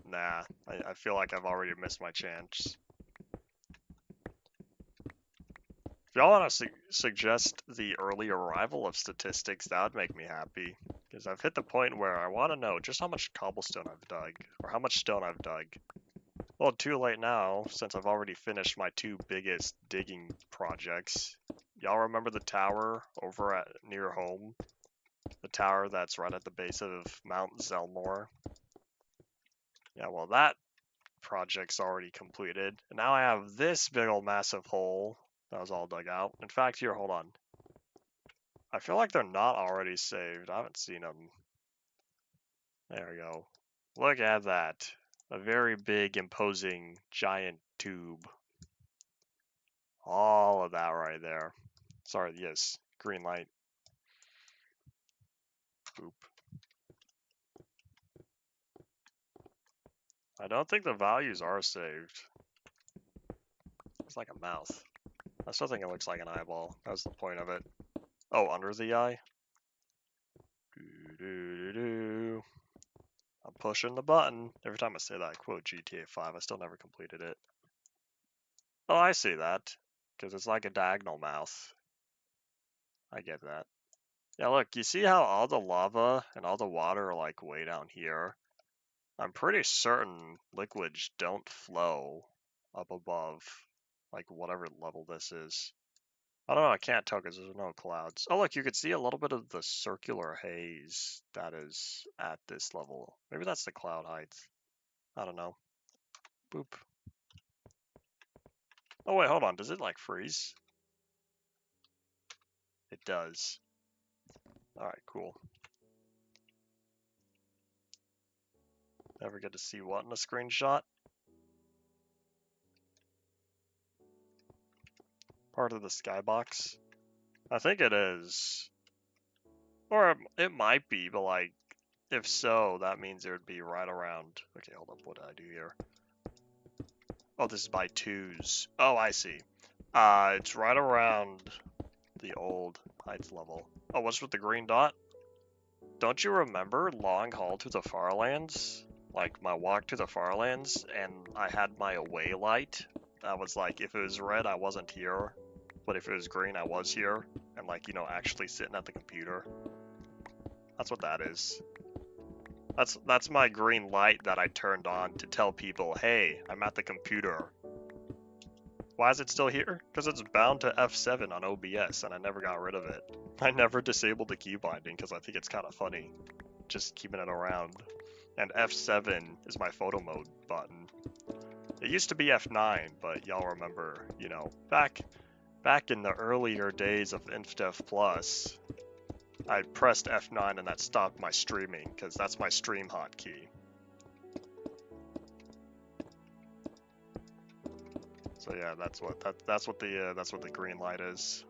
Nah, I feel like I've already missed my chance. If y'all want to suggest the early arrival of statistics, that would make me happy. Because I've hit the point where I want to know just how much cobblestone I've dug, or how much stone I've dug. Well, too late now, since I've already finished my 2 biggest digging projects. Y'all remember the tower over near home? The tower that's right at the base of Mount Zelmore? Yeah, well, that project's already completed. And now I have this big old massive hole that was all dug out. In fact, here, hold on. I feel like they're not already saved. I haven't seen them. There we go. Look at that. A very big, imposing, giant tube. All of that right there. Sorry, yes. Green light. Boop. I don't think the values are saved. It's like a mouth. I still think it looks like an eyeball. That's the point of it. Oh, under the eye? Doo-doo-doo-doo. I'm pushing the button. Every time I say that, I quote GTA 5. I still never completed it. Oh, I see that. Because it's like a diagonal mouth. I get that. Yeah, look, you see how all the lava and all the water are like way down here? I'm pretty certain liquids don't flow up above, like whatever level this is. I don't know, I can't tell because there's no clouds. Oh look, you could see a little bit of the circular haze that is at this level. Maybe that's the cloud height. I don't know. Boop. Oh wait, hold on, does it like freeze? It does. Alright, cool. Never get to see what in a screenshot? Part of the skybox? I think it is. Or it might be, but like, if so, that means it would be right around. Okay, hold up, what did I do here? Oh, this is by twos. Oh, I see. It's right around the old heights level. Oh, what's with the green dot? Don't you remember Long Haul to the Farlands? Like my walk to the Farlands, and I had my away light. That was like, if it was red, I wasn't here. But if it was green, I was here. And like, you know, actually sitting at the computer. That's what that is. That's my green light that I turned on to tell people, hey, I'm at the computer. Why is it still here? Because it's bound to F7 on OBS, and I never got rid of it. I never disabled the key binding because I think it's kind of funny, just keeping it around. And F7 is my photo mode button. It used to be F9, but y'all remember, you know, back in the earlier days of Infdev Plus, I pressed F9 and that stopped my streaming because that's my stream hotkey. So yeah, that's what the green light is.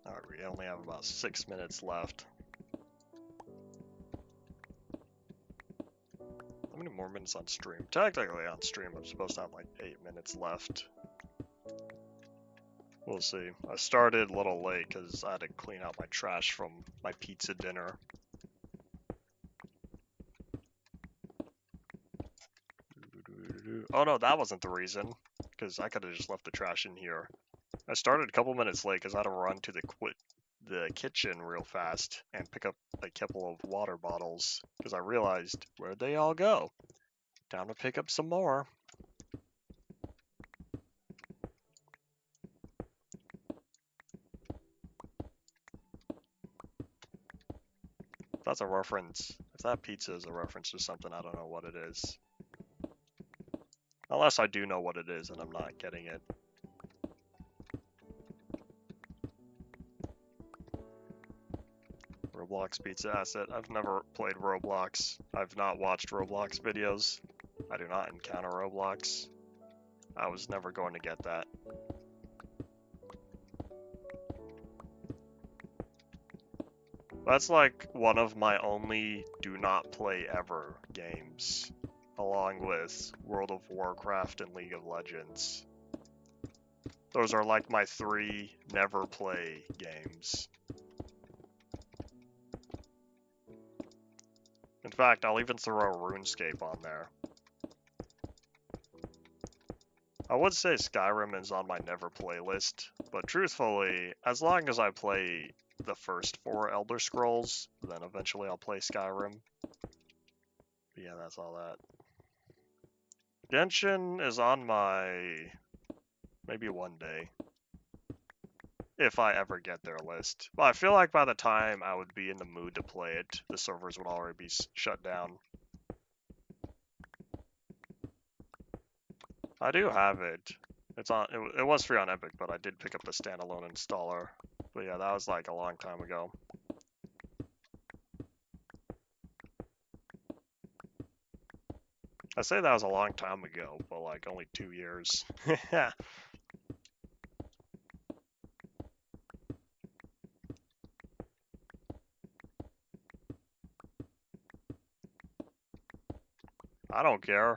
Alright, we only have about 6 minutes left. How many more minutes on stream? Technically on stream I'm supposed to have like 8 minutes left. We'll see. I started a little late because I had to clean out my trash from my pizza dinner. Oh no, that wasn't the reason, because I could have just left the trash in here. I started a couple minutes late because I had to run to the kitchen real fast and pick up a couple of water bottles because I realized, where'd they all go? Down to pick up some more. That's a reference. If that pizza is a reference to something, I don't know what it is. Unless I do know what it is and I'm not getting it. Roblox pizza asset. I've never played Roblox. I've not watched Roblox videos. I do not encounter Roblox. I was never going to get that. That's like one of my only do not play ever games, along with World of Warcraft and League of Legends. Those are like my 3 never play games. In fact, I'll even throw RuneScape on there. I would say Skyrim is on my never play list, but truthfully, as long as I play the first 4 Elder Scrolls, then eventually I'll play Skyrim. But yeah, that's all that. Genshin is on my maybe one day, if I ever get their list. But I feel like by the time I would be in the mood to play it, the servers would already be shut down. I do have it. It's on. It was free on Epic, but I did pick up the standalone installer. But yeah, that was like a long time ago. I say that was a long time ago, but like only 2 years. I don't care.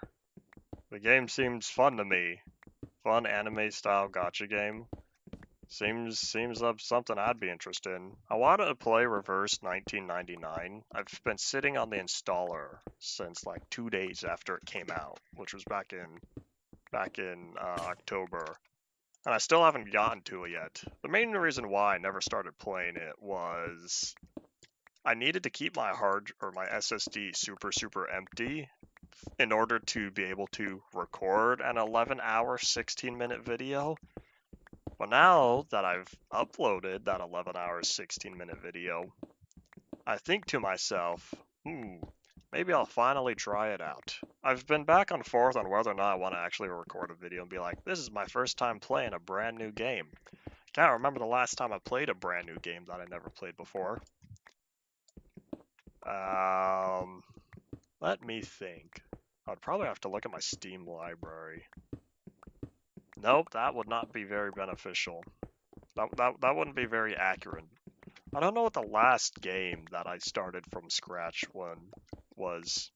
The game seems fun to me. Fun anime style gacha game. Seems up something I'd be interested in. I wanted to play Reverse 1999. I've been sitting on the installer since like 2 days after it came out, which was back in October, and I still haven't gotten to it yet. The main reason why I never started playing it was I needed to keep my my SSD super empty in order to be able to record an 11-hour, 16-minute video. But now that I've uploaded that 11-hour, 16-minute video, I think to myself, maybe I'll finally try it out. I've been back and forth on whether or not I want to actually record a video and be like, this is my first time playing a brand new game. Can't remember the last time I played a brand new game that I never played before. Let me think. I'd probably have to look at my Steam library. Nope, that would not be very beneficial. That wouldn't be very accurate. I don't know what the last game that I started from scratch was.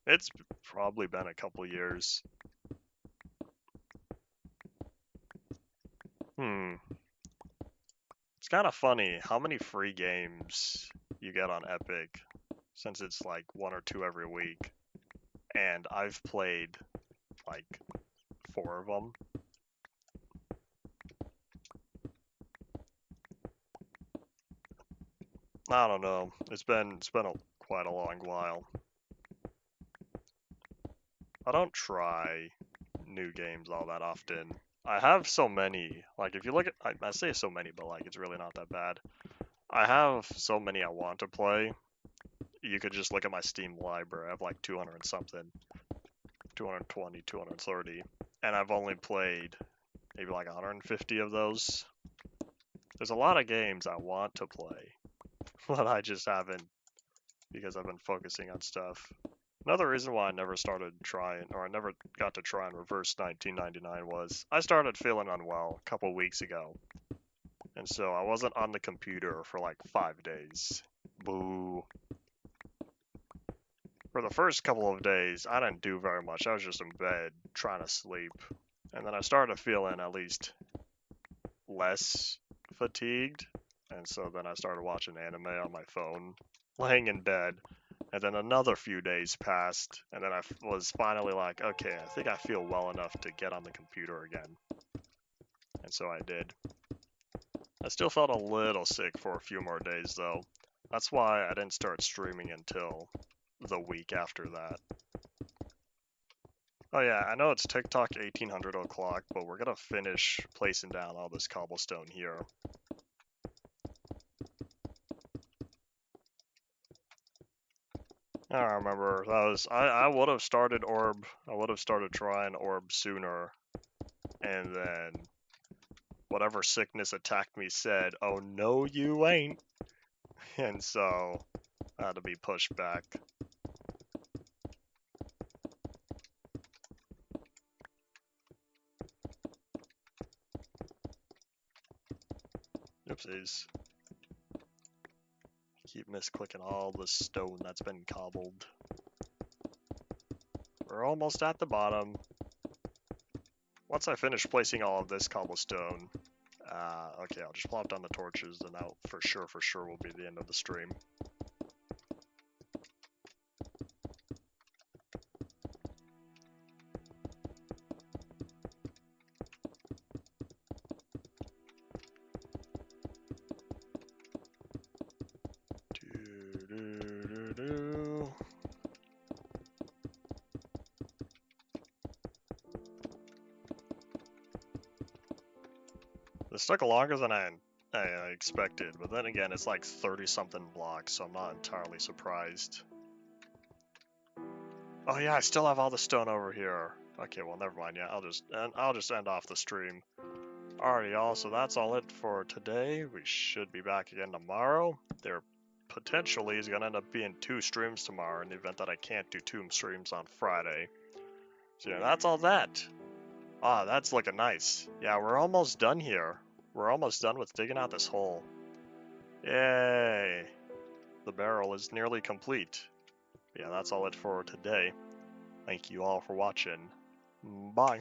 It's probably been a couple years. It's kind of funny how many free games you get on Epic, since it's like 1 or 2 every week. And I've played like 4 of them. I don't know. It's been quite a long while. I don't try new games all that often. I have so many. Like, if you look at, I say so many, but like, it's really not that bad. I have so many I want to play. You could just look at my Steam library. I have like 200 and something, 220, 230, and I've only played maybe like 150 of those. There's a lot of games I want to play, but I just haven't, because I've been focusing on stuff. Another reason why I never started trying, or I never got to try and Reverse 1999 was I started feeling unwell a couple weeks ago. And so I wasn't on the computer for like 5 days. Boo. For the first couple of days, I didn't do very much. I was just in bed trying to sleep. And then I started feeling at least less fatigued. And so then I started watching anime on my phone, laying in bed. And then another few days passed, and then I was finally like, okay, I think I feel well enough to get on the computer again. And so I did. I still felt a little sick for a few more days, though. That's why I didn't start streaming until the week after that. Oh yeah, I know it's TikTok 1800 o'clock, but we're gonna finish placing down all this cobblestone here. I don't remember. I would have started orb. I would have started trying orb sooner, and then whatever sickness attacked me said, "Oh no, you ain't," and so I had to be pushed back. Oopsies. Keep misclicking all the stone that's been cobbled. We're almost at the bottom. Once I finish placing all of this cobblestone, okay, I'll just plop down the torches, and that for sure will be the end of the stream. This took longer than I expected, but then again, it's like 30-something blocks, so I'm not entirely surprised. Oh yeah, I still have all the stone over here. Okay, well, never mind. Yeah, I'll just end off the stream. Alright, y'all. So that's all it for today. We should be back again tomorrow. There potentially is gonna end up being 2 streams tomorrow in the event that I can't do 2 streams on Friday. So yeah, that's all that. Ah, that's looking nice. Yeah, we're almost done here. We're almost done with digging out this hole. Yay! The barrel is nearly complete. Yeah, that's all it for today. Thank you all for watching. Bye.